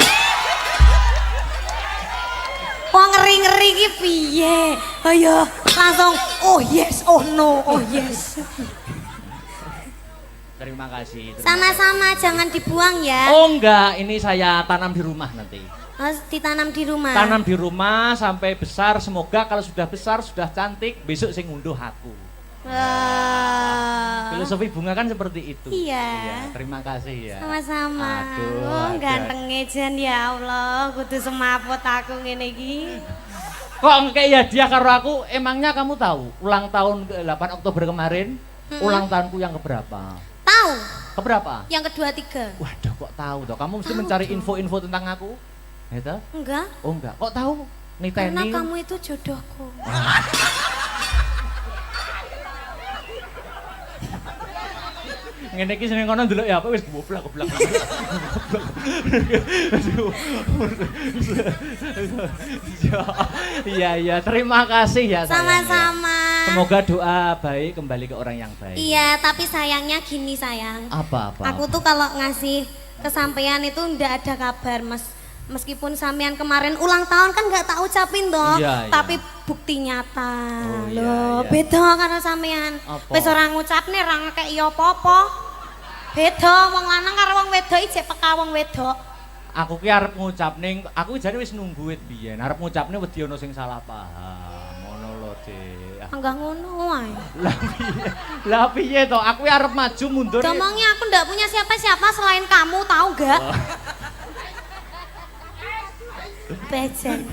Wong ngeri-ngeri iki piye? Ayo langsung oh yes, oh no, oh yes. Terima kasih. Sama-sama jangan dibuang ya. Oh enggak, ini saya tanam di rumah nanti. Harus ditanam di rumah. Tanam di rumah sampai besar, semoga kalau sudah besar, sudah cantik, besok saya ngunduh aku. Wah. Filosofi bunga kan seperti itu. Iya. Terima kasih ya. Sama-sama. Aduh, Oh, aduh. ganteng jan ya Allah, kudu semaput aku ngene iki. Kok kayak hadiah karo aku, emangnya kamu tahu ulang tahun ke 8 Oktober kemarin, ulang tahunku yang keberapa? Tahu? Keberapa? Yang kedua tiga. Waduh, kok tahu toh? Kamu mesti Tahu mencari dong. info-info tentang aku. Gitu? Enggak? Oh enggak. Kok tahu? Niteni. Karena kamu itu jodohku. Ngene iki seneng kono ndelok ya apa wis goblok. Iya, terima kasih ya sayang. Sama-sama. Semoga doa baik kembali ke orang yang baik. Iya, tapi sayangnya gini sayang. Apa? Aku tuh kalau ngasih kesampaian itu ndak ada kabar, Mas. Meskipun sampean kemarin ulang tahun kan nggak tak ucapin toh, Iya. tapi bukti nyata. Oh, iya, Loh, iya. beda karo sampean. Apa? Wis ora ngucapne ra ngekek ya apa-apa. Beda wong lanang karo wong wedok iki jek peka wong wedok. Aku ki arep ngucapne, aku jane wis nunggu wit biyen. Arep ngucapne wedi ana sing salah paham. Ngono lho, Dik. Enggak ngono wae. Lah piye to? Aku arep maju mundur. Ngomongnya aku ndak punya siapa-siapa selain kamu, tahu gak? Bejen.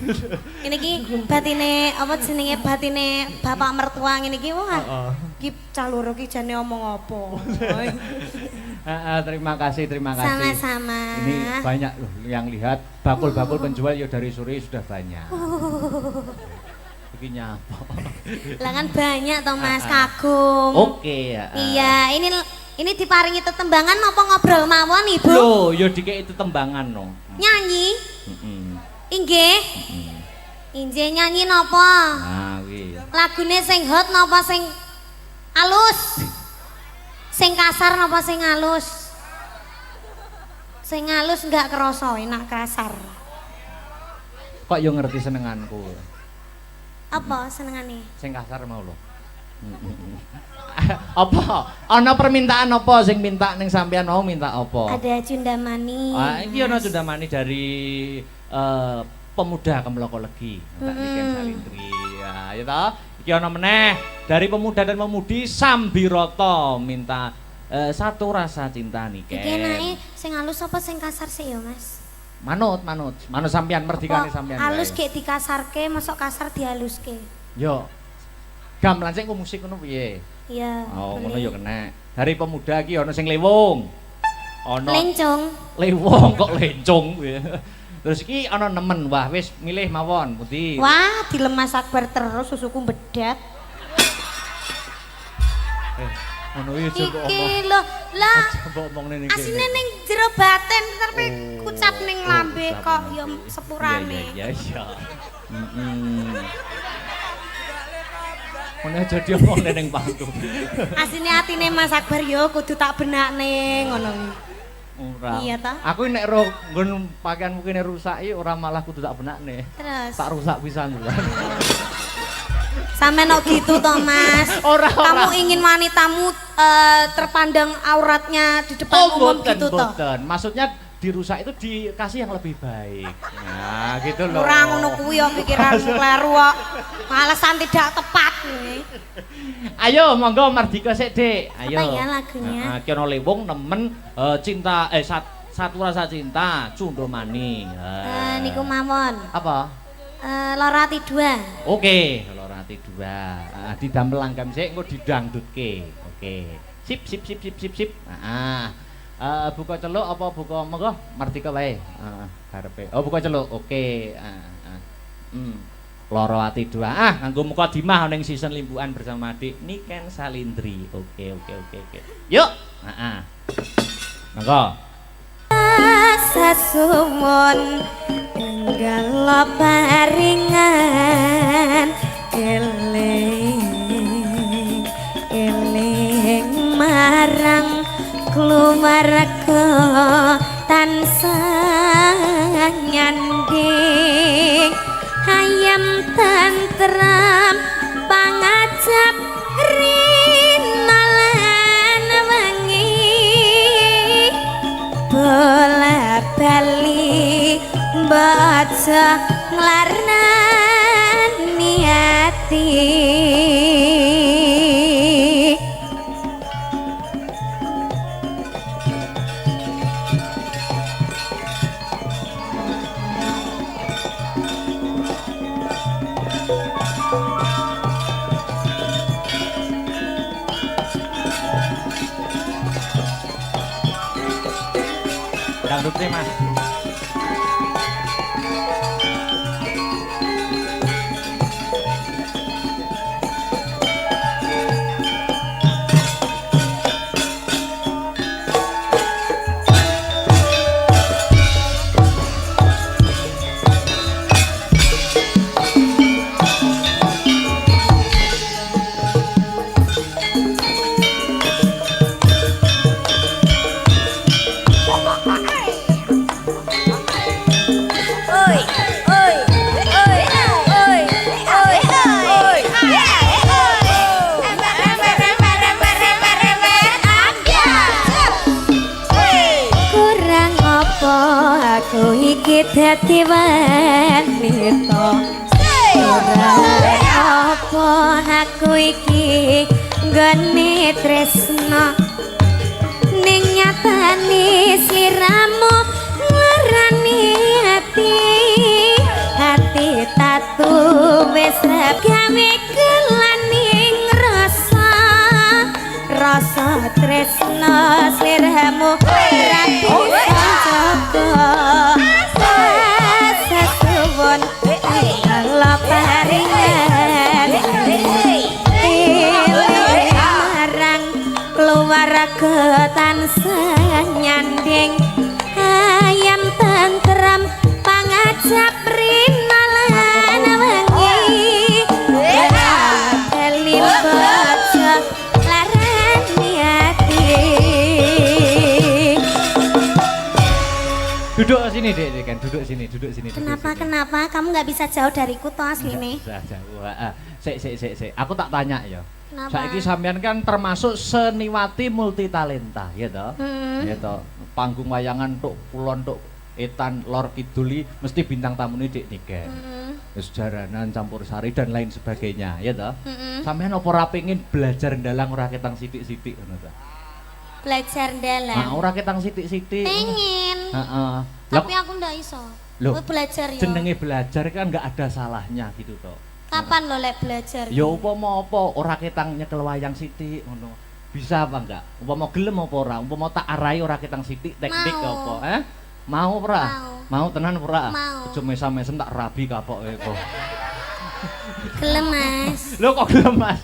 Ini ki batine apa jenenge batine bapak mertua ngene iki wah. Ki caloro ki jane omong apa. Terima kasih. Sama-sama. Ini banyak loh yang lihat bakul-bakul penjual ya dari sore sudah banyak. Iki nyapa. Lah kan banyak toh Mas kagum. Oke ya. Iya, ini diparingi tetembangan apa ngobrol mawon Ibu? Loh, ya dikek itu tembangan no. Nyanyi? Heeh. Inggih. Inggih nyanyi napa? Nah, kuwi. Lagune sing hot napa sing alus? Sing kasar napa sing alus? Sing alus enggak kerasa enak kasar. Kok yo ngerti senenganku. Apa senengane? Sing kasar mau lho. Apa? Ana permintaan apa sing minta ning sampean mau minta apa? Ada cundamani. Ah, iki ana cundamani dari pemuda Kemloko Legi. Tak Niken Salindri. Ya toh. Iki ana meneh dari pemuda dan pemudi Sambiroto minta satu rasa cinta Niken. Iki enake sing halus apa sing kasar sih ya, Mas? Manut sampean merdikane sampean. Halus wae. gek dikasarke, masuk kasar dihaluske. Yo. Gamelan sing musik ngono piye? Iya. Oh, ngono boleh. yo kena. Dari pemuda iki ana sing lewung. Ana Lencong. lewong kok lencong kuwi. Terus iki ana nemen, wah wis milih mawon pundi. Wah, dilemas Akbar terus susuku bedat. Ngono iki coba omong. Iki lho, lah Coba omong ning asine ning jero baten tapi kucap ning lambe kucap kok ning ya lambe. sepurane. Iya. Ngono jadi omong ning pangku. Asine atine Mas Akbar yo kudu tak benakne ngono. Ora. Iya ta? Aku nek ro nggon pakaianmu kene rusak iki ora malah kudu tak benakne. Terus Tak rusak pisan lho. sampe nok gitu toh Mas. Ora. Kamu ingin wanitamu terpandang auratnya di depan umum boten, gitu toh. boten. Maksudnya dirusak itu dikasih yang lebih baik. Nah, gitu loh. Ora ngono kuwi yo pikiranmu kleru kok. Alasan tidak tepat nih. Ayo monggo Mardika sik, Dik. Ayo. Apa ya lagunya? Heeh, ki ana lewung nemen cinta satu rasa cinta Cundomani. Niku mawon. Apa? Loro Ati 2. Oke, Loro Ati 2. Didamel langgam sik engko didangdutke. Oke. Sip. Heeh. Buka celuk apa buka monggo Mardika wae. Heeh, karepe. Oh, buka celuk. Oke. Loro Ati 2. Nganggo mukadimah ning season limbukan bersama Adik Niken Salindri. Oke. Yuk. Heeh. Monggo. Sasumun enggalo paringan eling marang keluarga tansah nyanding ayam tentrem pangajap rinolan wengi bola bali baca nglarnani ati. Dangdutnya Mas. apa aku iki dadi wanita ora apa aku iki nggone tresno ning nyatane sliramu nglarani hati tatu wis gawe kelaning rasa tresno sliramu rapi jaga sasuwun kala paringan marang keluarga tansah nyanding ayam tentrem pangajap rinalan wengi kelim baca larani hati. Duduk sini dek kan, duduk sini. Kenapa kamu nggak bisa jauh dariku toh asli nih? Bisa jauh. Sik. Aku tak tanya ya. Kenapa? Saiki sampean kan termasuk seniwati multitalenta, ya toh? Ya toh. Panggung wayangan tuk kulon tuk etan lor kiduli mesti bintang tamune Dik Niken. Terus jaranan campur sari dan lain sebagainya, ya toh? Sampean apa ora pengin belajar ndalang ora ketang sithik-sithik ngono ta? Belajar dalam. Ora ketang sithik-sithik. Pengen. Heeh. Tapi aku ndak iso. Loh, belajar ya. Jenenge belajar kan nggak ada salahnya gitu toh. Kapan lo lek belajar? Ya upama apa ora ketang nyekel wayang sithik ngono. Bisa apa enggak? Upama gelem apa ora? Upama tak arahi ora ketang sithik teknik apa? Mau ora? Mau tenan ora? Mau. Aja mesam-mesem tak rabi kapoke kok. Gelem Mas. Lho kok gelem Mas?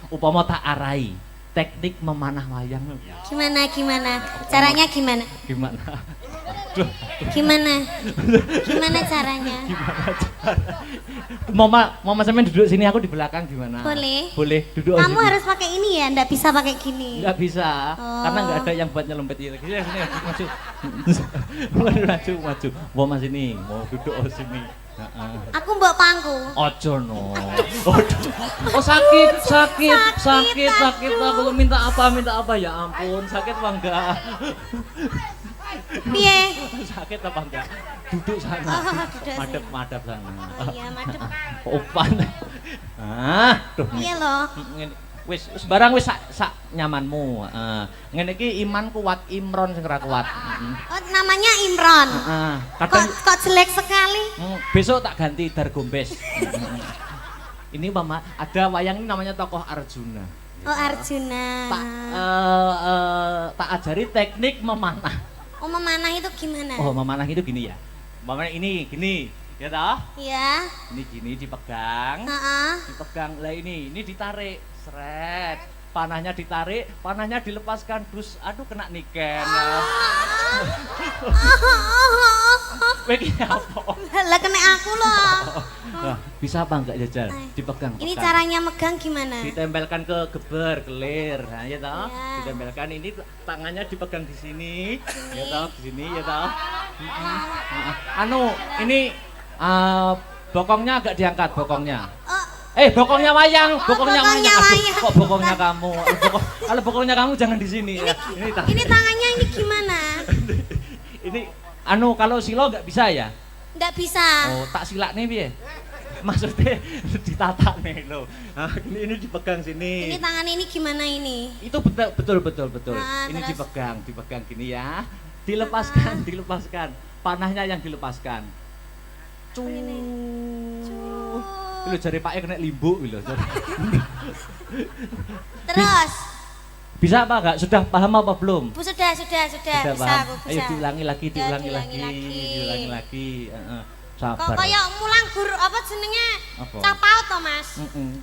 Upama tak arahi teknik memanah wayang. Gimana? Caranya gimana? Gimana? Gimana caranya? Mama sampean duduk sini, aku di belakang gimana? Boleh duduk Kamu sini. harus pakai ini ya, ndak bisa pakai gini. Nggak bisa, karena nggak ada yang buat nyelempet ini. Sini, maju. Mau sini, mau duduk sini. Aku mbok pangku. Ojo no. Oh sakit. Aku minta apa ya ampun, sakit apa enggak? Piye? Sakit apa enggak? Duduk sana. Duduk Madep sana. Oh iya, madep. Opan. Duh. Iya loh. Wis barang wis sak nyamanmu. Ngene iki iman kuat, Imron sing ora kuat. Oh, namanya Imron. Kadang Kok jelek sekali? Besok tak ganti Dargombes. Ini Mama, ada wayang ini namanya tokoh Arjuna. Oh, Arjuna. Tak ajari teknik memanah. Oh, memanah itu gimana? Oh, memanah itu gini ya. Memanah ini gini, ya toh? Iya. Ini gini dipegang. Dipegang. Lah ini ditarik. Seret. Panahnya ditarik, panahnya dilepaskan. Dus, aduh kena niken. Begini apa? Lah kena aku loh. Nah, bisa apa enggak jajal? Dipegang. Ini caranya megang gimana? Ditempelkan ke geber, kelir. Nah, ya toh? Ya. Ditempelkan ini tangannya dipegang di sini. Ya toh, di sini ya toh. Ini bokongnya agak diangkat bokongnya. Bokongnya wayang, bokongnya wayang. Aduh, kok bokongnya kamu? Kalau bokongnya kamu jangan di sini. Ini tangannya ini gimana? Ini kalau silo nggak bisa ya? Nggak bisa. Oh, tak silak nih piye? Maksudnya ditata nih loh. Ini dipegang sini. Ini tangan ini gimana ini? Itu betul. Ini terus? dipegang gini ya. Dilepaskan. Panahnya yang dilepaskan. Lho jare Pak kena limbuk lho. Terus? Bisa apa enggak? Sudah paham apa belum? Sudah bisa paham. aku bisa. Ayo diulangi lagi. Sabar. Kok kayak mulang guru apa jenenge? Apa? Capau to, Mas?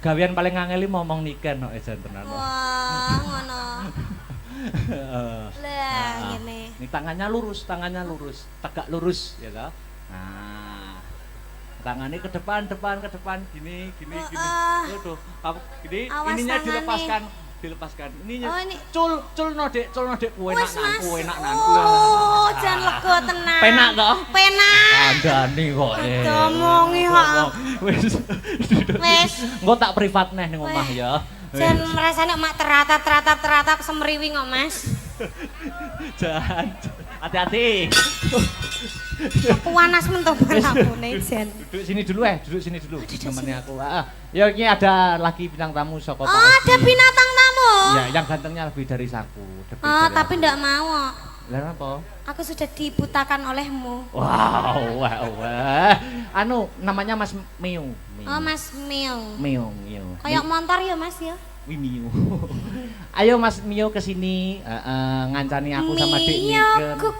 Gawean paling ngangeli ngomong niken kok jan tenan. Wah, ngono. Lah, ngene. Ini tangannya lurus, tegak lurus ya toh. Nah. Tangannya ke depan gini. Tuh, gini, ininya dilepaskan. Ininya cul nodek kuwe enak nan. Oh, jan lega tenan. Penak toh? Penak. Kandhani kok. Domongi kok. Wis. Engko tak privat neh ning omah ya. Jan rasane mak teratap semriwi kok, Mas. Jan. Hati-hati. Panas mentopan aku nih Jan. Duduk sini dulu duduk sini dulu. Temennya aku. Ya ini ada lagi bintang tamu Soko. Oh, ada binatang tamu. Ya, yang gantengnya lebih dari aku. Oh, tapi ndak mau. Lah apa? Aku sudah dibutakan olehmu. Wow. Anu namanya Mas Mio. Oh, Mas Mio. Mio. Kayak motor ya, Mas ya. Mio. Ayo Mas Mio ke sini ngancani aku sama Dik Mio kuk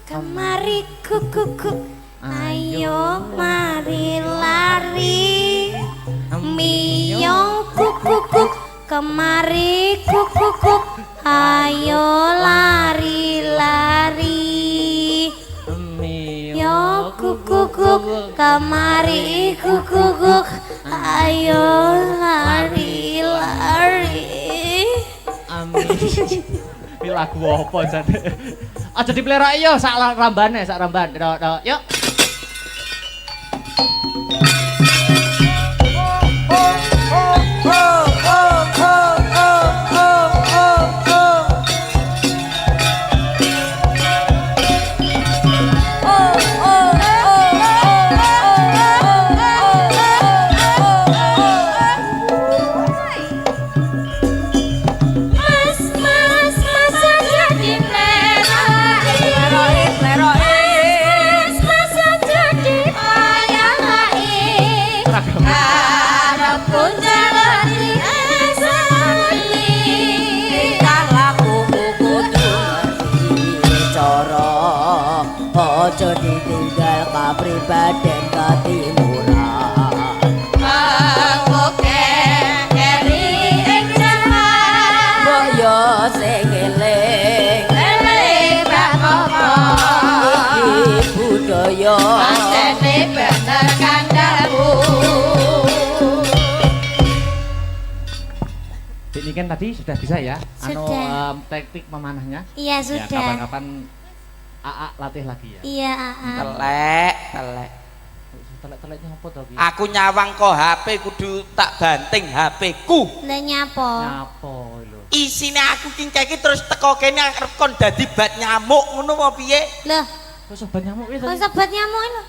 kemari kuk. Ayo mari lari. Mio kuk kemari kuk. Ayo lari. Mio kuk kemari kuk. Ayo lari. Amin. Ini lagu apa jan? Aja dipleroki yo sak rambane, Yuk. Ojo ditinggal kapribaden katimuran. Mangkoke eri ing jaman. Boyo sing eling bak apa. Iki budaya pancene bener kandhamu. Ini kan tadi sudah bisa ya? Sudah. Teknik memanahnya? Iya sudah. Ya, kapan-kapan AA latih lagi ya? Iya AA. Telek. Telek-teleknya apa to? Aku nyawang kok HP kudu tak banting HP ku. Lah nyapo? Nyapo lho. Isine aku kingkeki terus teko kene arep kon dadi bat nyamuk ngono apa piye? Loh, Kok sobat nyamuk iki? kok sobat nyamuk lho.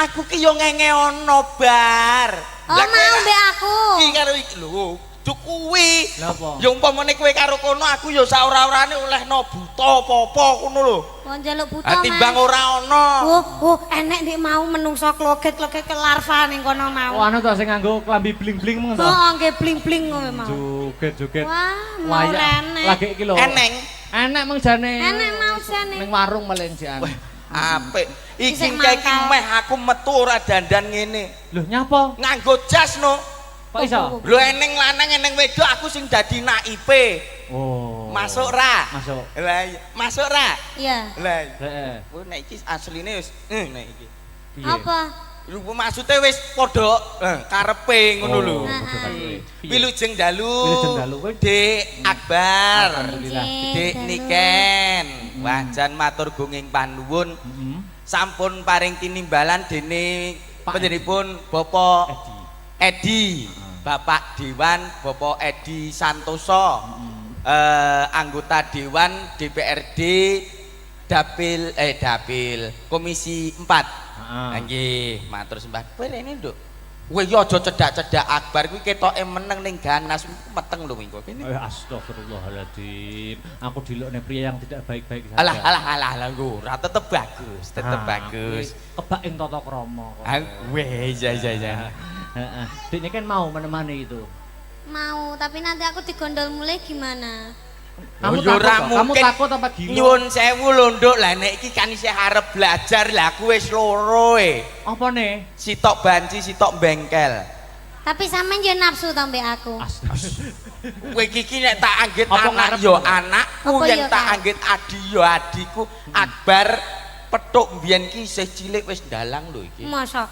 Aku ki yo ngenge-ono bar. Oh, mau mbek aku. Iki karo iki lho, duk kuwi. Lha apa? Ya umpamane kowe karo kono aku ya sak ora-orane olehno buta apa-apa ngono lho. Wong njaluk buta. Timbang ora ono. Enek nek mau menungso kloget-kloget ke larva ning kono Oh, mau. anu to sing nganggo klambi bling-bling mong to? Oh, nggih bling-bling ngono mau. Joget-joget. Wah, mau renek. Lagi iki lho. Eneng. Enek mong jane. Enek mau jane. Ning warung malah jian. Apik. Iki Isih keki mangkal. meh aku metu ora dandan ngene. Lho nyapa? Nganggo jas no. Kok iso? Lho eneng lanang eneng wedok aku sing dadi naipe. Oh. Masuk ra? Masuk. Lah iya. Masuk ra? Iya. Lah Heeh. oh nek iki asline wis nek iki. Piye? Apa? Lho maksude wis padha karepe ngono lho. Padha karepe. Wilujeng dalu. Wilujeng dalu kowe Dik Akbar. Alhamdulillah. Dik Niken. Wajan matur gunging panuwun. Heeh. Sampun paring tinimbalan dene Pak panjenenganipun Bapak Edi. Edi. Bapak Dewan Bapak Edi Santoso. Anggota Dewan DPRD Dapil Komisi 4. Heeh. Nggih, matur sembah. Kowe rene, Nduk. Kowe yo aja cedak-cedak Akbar kuwi ketoke meneng ning ganas meteng lho minggu kene. Astagfirullahaladzim. Aku dilokne pria yang tidak baik-baik saja. Alah ora tetep bagus, tetep bagus. Kebak ing tata krama kok. Weh, iya. Heeh. Dik ini kan mau menemani itu. Mau, tapi nanti aku digondol mulai gimana? Kamu yo ora takut, kamu mungkin. takut apa gila? Nyuwun sewu lho, Nduk. Lah nek iki kan isih arep belajar, lah aku wis loro e. Apa nih? Sitok banci, sitok bengkel. Tapi sampean yo nafsu to mbek aku. Kowe iki nek tak anggit Apa anak ngarep yo lho? anakku, Apa yang yo tak kan? anggit adi yo adiku. Akbar petuk mbiyen ki isih cilik wis ndalang lho iki. Mosok.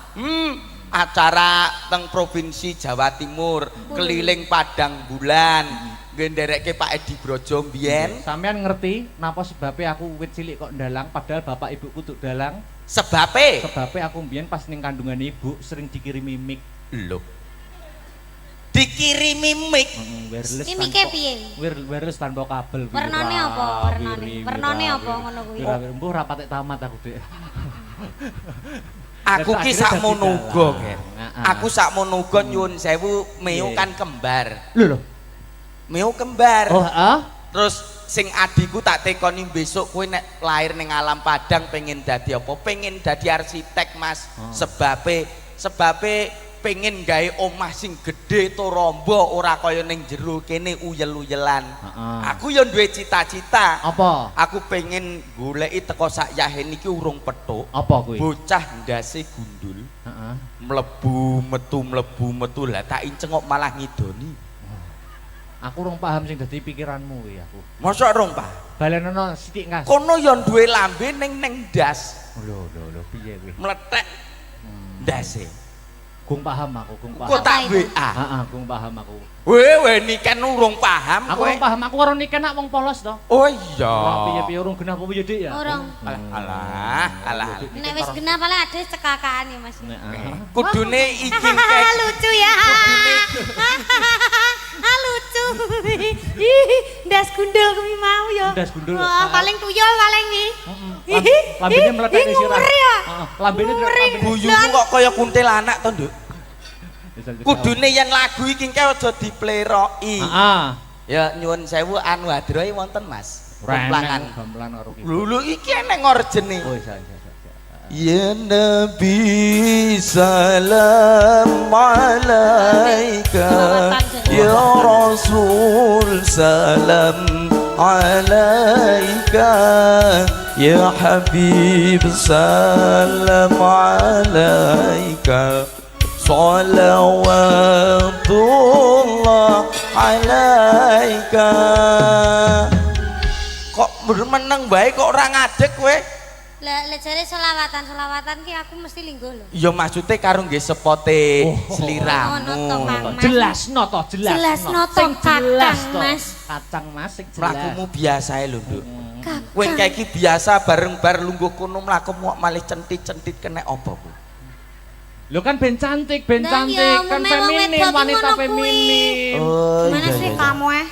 Acara teng provinsi Jawa Timur, keliling Padang Bulan. Ngenderekke Pak Edi Brojo mbiyen. Sampean ngerti napa sebabnya aku wit cilik kok ndalang padahal bapak ibuku tuh dalang? Sebabe Sebabnya aku mbiyen pas ning kandungan ibu sering dikirimi mic. lho. dikirimi mic. Wireless Ini mike piye? Wireless tanpa kabel. Warnane apa? Warnane apa ngono kuwi? Mbuh ra patek tamat aku, Dik. Aku ki sakmono uga, Ger. Heeh. Aku sakmono uga nyuwun sewu Meo kan kembar. Lho. Meo kembar. Oh, heeh. Terus sing adikku tak tekoni besok kowe nek lahir ning alam Padang pengen dadi apa? Pengen dadi arsitek, Mas. Sebabe pengen gawe omah sing gedhe to rombo ora kaya ning jero kene uyel-uyelan. Aku ya duwe cita-cita. Apa? Aku pengen goleki teko sak yahen iki urung petuk. Apa kuwi? Bocah ndase gundul. Heeh. Mlebu metu lah tak inceng kok malah ngidoni. Aku urung paham sing dadi pikiranmu kuwi aku. Mosok rong, Pak? Balenono sithik Kas. Kono ya duwe lambe ning ndas. Lho piye kuwi? Meletek ndase. Gung paham aku, gung Kok paham. tak WA. Heeh, gung paham aku. Weh niken urung paham Aku kowe. urung paham, aku karo niken nak wong polos to. Oh iya. Piye-piye urung genah apa piye Dik ya? Urung. Alah. Nek wis genah paling ada cekakaan ya Mas. Kudune iki Lucu ya. Lucu. Ih, ndas gundul kuwi mau ya. Ndas gundul. Wah, paling tuyul paling iki. Lambene meletek di sirah. Nguri ya. Heeh, lambene guyumu kok kaya kuntilanak to, Nduk. Kudune yen lagu iki engke aja dipleroki. Heeh. Ya nyuwun sewu anu hadrohe wonten, Mas. Kemplangan. Gamelan karo ki. Lho iki eneng orjene. Oh iya. Ya Nabi salam alaika Ya Rasul salam alaika Ya Habib salam alaika Salawatullah alaika. Kok meneng bae kok ora ngadeg kowe? Lah jare selawatan ki aku mesti linggo lho. Ya maksude karo nggih sepote Ngono to, sliramu. Kang Mas. Jelasno to, jelasno. Jelasno to, Sing jelas Kakang to. Mas. Kacang Mas sing jelas. Mlakumu biasa lho, Nduk. Kakang. Kowe iki biasa bareng bar lungguh kono mlaku malih centit-centit kena apa ku? Lho kan ben cantik, ben Lah cantik, iya, kan umumnya wong feminim, wedok wanita ngono kuwi. feminim. Oh, Gimana sih kamu Heeh,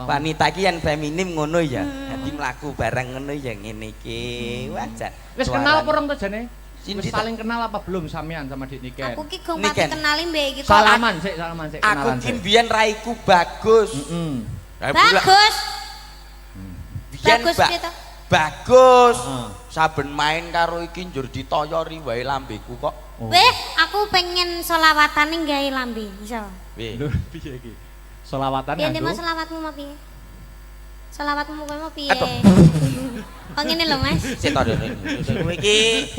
Wanita iki yen feminim ngono ya. Dadi mlaku bareng ngono ya ngene iki. Wajar. Wis kenal apa orang to jane? Sindi Wis ta? saling kenal apa belum sampean sama Dik Niken? Aku ki gong Niken. pati kenali mbek iki kok. Salaman sik Aku kenalan ki sik. mbiyen raiku bagus. Bagus. Biyen Bagus piye to? bagus. Heeh. Saben main karo iki njur ditoyori wae lambeku kok. Weh, aku pengen selawatane gawe lambe, iso. Weh. Lho piye iki? Selawatan Piye Mas nganggo. selawatmu mau piye? Selawatmu kowe mau piye? Aduh. Oh ngene lho Mas. Sik to kowe iki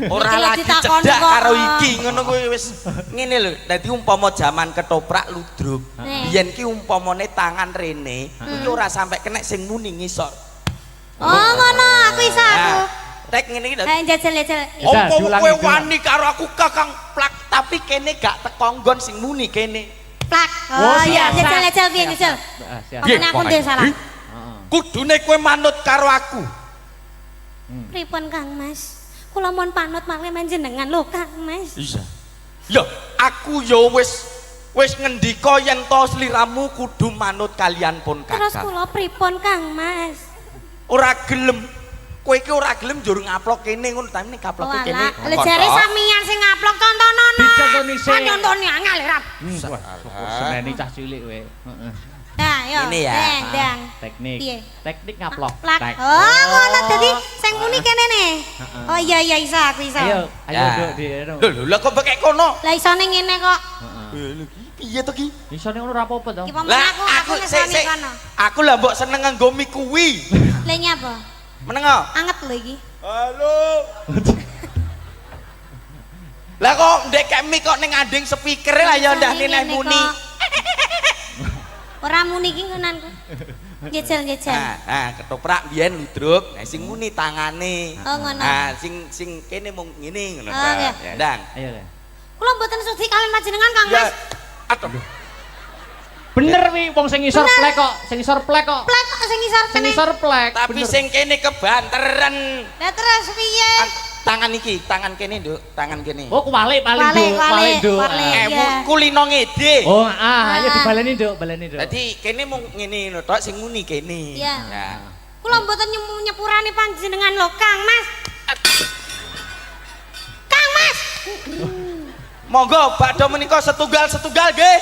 ora Iki lho lagi ditakoni cedak kok. karo iki ngono kuwi wis ngene lho. Dadi umpama jaman ketoprak ludruk. Nih. Biyen ki umpamane tangan rene iki ora sampe kena sing muni ngisor. Oh ngono, aku iso aku. Tek ngene iki lho. Ayo jajal-jajal. Udah, Apa diulangi, kowe diulangi. wani karo aku Kakang plak tapi kene gak teko nggon sing muni kene. Plak. Oh, Oh iya, siap, jajal-jajal piye jajal? Ah, siap. Pokoknya aku ndek salah. Heeh. Kudune kowe manut karo aku. Pripun Kang Mas? Kula mohon panut malih panjenengan lho Kang Mas. Iya. Ya, aku ya wis ngendika yen to sliramu kudu manut kalian pun Terus Kakang. kula pripun Kang Mas? Ora gelem. Kowe iki ora gelem njur ngaplok kene ngono ta nek kaploke kene. Walah, lha jare samian sing ngaplok tontonono. Dicontoni sik. Nyontoni angel ya. Wah, seneni cah cilik kowe. Heeh. Nah, yo. Ini ya. Dang. Teknik. Piye? Teknik ngaplok. Plak. Tek. Oh, ngono dadi sing muni kene ne. Oh iya iya iso aku iso. Ayo, ayo Ya. Duk di eno. Lho kok bekek kono. Lah isone ngene kok. Heeh. Piye to ki? Isone ngono ora apa-apa to. Ki pamen Lah aku sik nesoni kono. Aku lah mbok seneng nganggo mie kuwi. Lah nyapa? Meneng kok? Anget lho iki. Halo. Lah kok ndek mie kok ning anding speaker lah ya ndahne nek Ngene muni. kok. Ora muni iki ngonanku. Jejel-jejel. Nah, ketoprak biyen ludruk, nah sing muni tangane. Oh ngono. Nah, sing kene mung ngene ngono Oh, ta. iya. Ya, Ndang. Ayo le. Kula mboten sudi kalian panjenengan Kang Ya. Mas. Aduh. Bener wi wong sing ngisor Bener. plek kok, sing ngisor plek kok. Plek kok sing ngisor Sing kene. ngisor plek. Tapi bener. sing kene kebanteran. Lah terus piye? tangan iki, tangan kene, Nduk, tangan kene. Oh, kuwalik paling Walik, Nduk, walik, paling Nduk. walik. Ah. Iya. Kulino ngede. Oh, ayo dibaleni Nduk, baleni Nduk. Dadi kene mung ngene lho tok sing muni kene. Iya. Ya. Kula mboten nyepurani panjenengan lho, Kang Mas. Kang Mas. Monggo bakdo menika setunggal-setunggal nggih.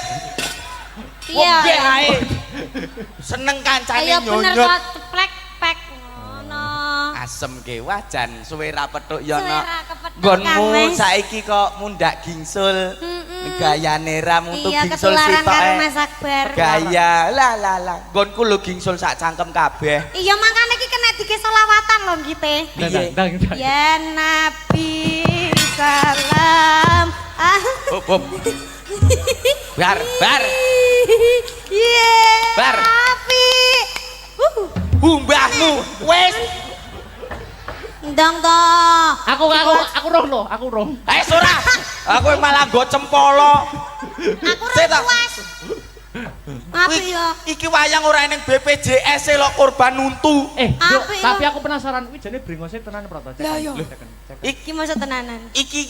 Iya. Nggih ae. Seneng kancane Ayo bener nyonyot. kok ceplek pek ngono. Asem ke wajan suwe ra petuk ya Suwe ana. ra kepethuk, Nggonmu Kang Mas. saiki kok mundak gingsul. Gayane ra mutu Iya, gingsul ketularan sitok. karo Mas Akbar. Gaya lah. Nggonku lho gingsul sak cangkem kabeh. Iya makane iki kena dike selawatan lho ngite. Piye? Ndang. Ya Nabi salam. Hop. Bar. Iya. Bar. Nabi. Mbahmu wis. Ndang to. Aku roh lho, aku roh. Ora. Aku malah nggo cempolo. Aku Sik ora ta. puas. Apa ya? Iki wayang ora ning BPJS e lho korban untu. Nduk, Apik, tapi Bang. aku penasaran kuwi jane brengose tenan apa to? Lah, iya. Cek. Iki masa tenanan. Iki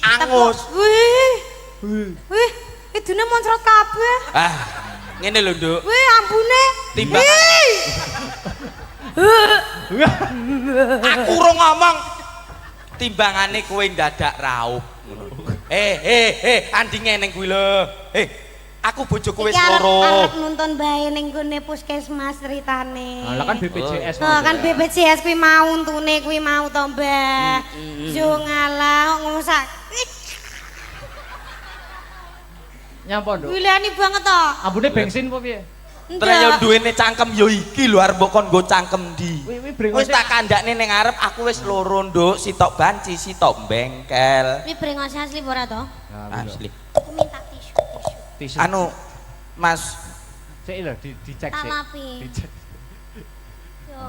angus. Wih. Idune moncrot kabeh. Ah, ngene lho, Nduk. Wih, ambune. Timbangan. Aku urung ngomong. Timbangane kowe ndadak raup. Andinge ning kuwi lho. Aku bojoku wis loro. Arep nuntun bae ning gone puskesmas ceritane. Lah kan BPJS. Oh, kan BPJS kuwi mau untune kuwi mau to, Mbak. Yo ngalah kok ngosak. Nyapa, Nduk? Wilani banget to. Ambune bensin apa piye? Terus yo duwene cangkem yo iki lho arep mbok kon nggo cangkem ndi. Kuwi Wis brengose. tak kandakne ning arep aku wis loro, Nduk, sitok banci, sitok bengkel. Kuwi brengose asli apa ora to? Asli. Aku minta tisu. Tisu. Anu, Mas, Sik lho dicek Tak sik. lapi. Dicek. Yo.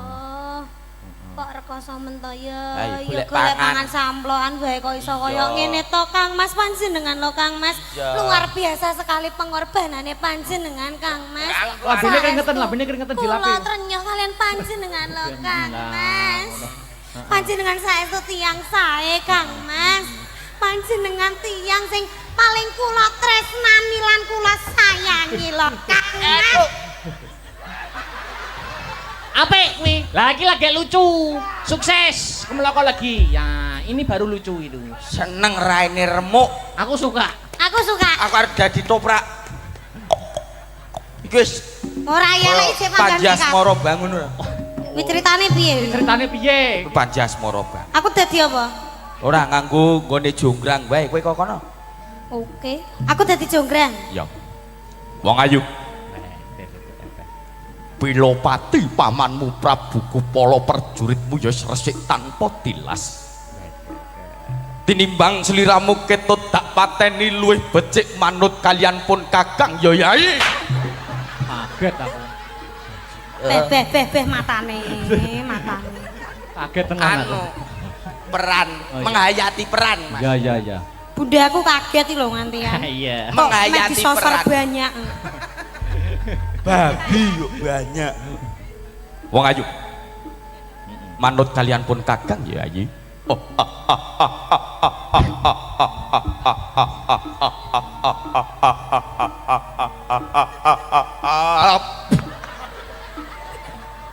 Kok rekoso men to ya. Ayo, Ya golek golek pangan. pangan samplokan bae kok iso kaya Iya. ngene to, Kang Mas panjenengan lho, Kang Mas. Iya. Luar biasa sekali pengorbanannya panjenengan, Kang Mas. Labine keringetan dilapi. Kula trenyuh kalian panjenengan lho, Kang Mas. Panjenengan saestu tiyang sae, Kang Mas. Panjenengan tiyang sing paling kula tresnani lan kula sayangi lho, Kang Mas. Apik kuwi. Lagi lucu. Sukses. Kemeloko lagi. Ya, ini baru lucu itu. seneng raine remuk. Aku suka. Aku suka. Aku arep dadi toprak. Iki wis Ora ya lek isih panggan Panjasmara bangun ora. Kuwi ceritane piye? Ceritane piye? Panjasmara bangun. Aku dadi apa? Ora nganggo nggone jonggrang bae kowe kok kono. Oke. Aku dadi jonggrang. Ya. Wong ayu. Pilopati pamanmu Prabu Kupala perjuritmu ya resik tanpa tilas. Tinimbang sliramu ketut dak pateni luwih becik manut kalian pun Kakang ya Yai. Kaget aku. Beh matane. Kaget tenan aku. Anu peran, Oh, iya. menghayati peran, Mas. Ya. Bunda aku kaget iki lho nganti ya. Iya. Kok Menghayati disosor peran. banyak. Babi yuk banyak. Wong ayu. Manut kalian pun Kakang ya Yai.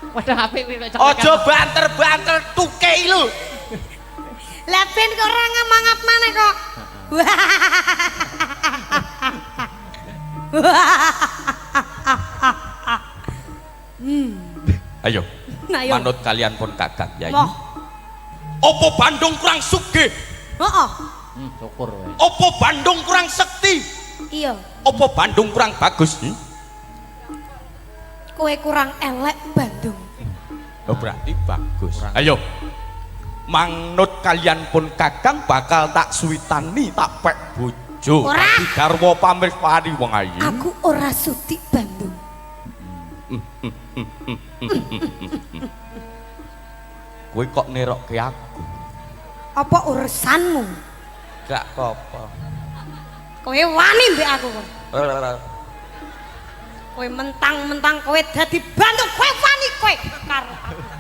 Wadah apik kuwi kok Ojo banter-banter tukei lu. Lah ben kok ora ngamangap maneh kok. Ayo. Nah, yo. Manut kalian pun Kakang Yai. Wah. Opo Bandung kurang sugih? Heeh. syukur wae. Opo Bandung kurang sekti? Iya. Opo Bandung kurang bagus? Kowe kurang elek Bandung. Oh, berarti bagus. Ayo. Manut kalian pun Kakang bakal tak suwitani tak pek bojo. Ora. Tapi garwa pamripani wong ayu. Aku ora sudi Bandung. Kowe kok nerokke aku? Apa urusanmu? Gak apa-apa. Kowe wani mbek aku kok. Kowe mentang-mentang kowe dadi Bandung, kowe wani kowe karo aku.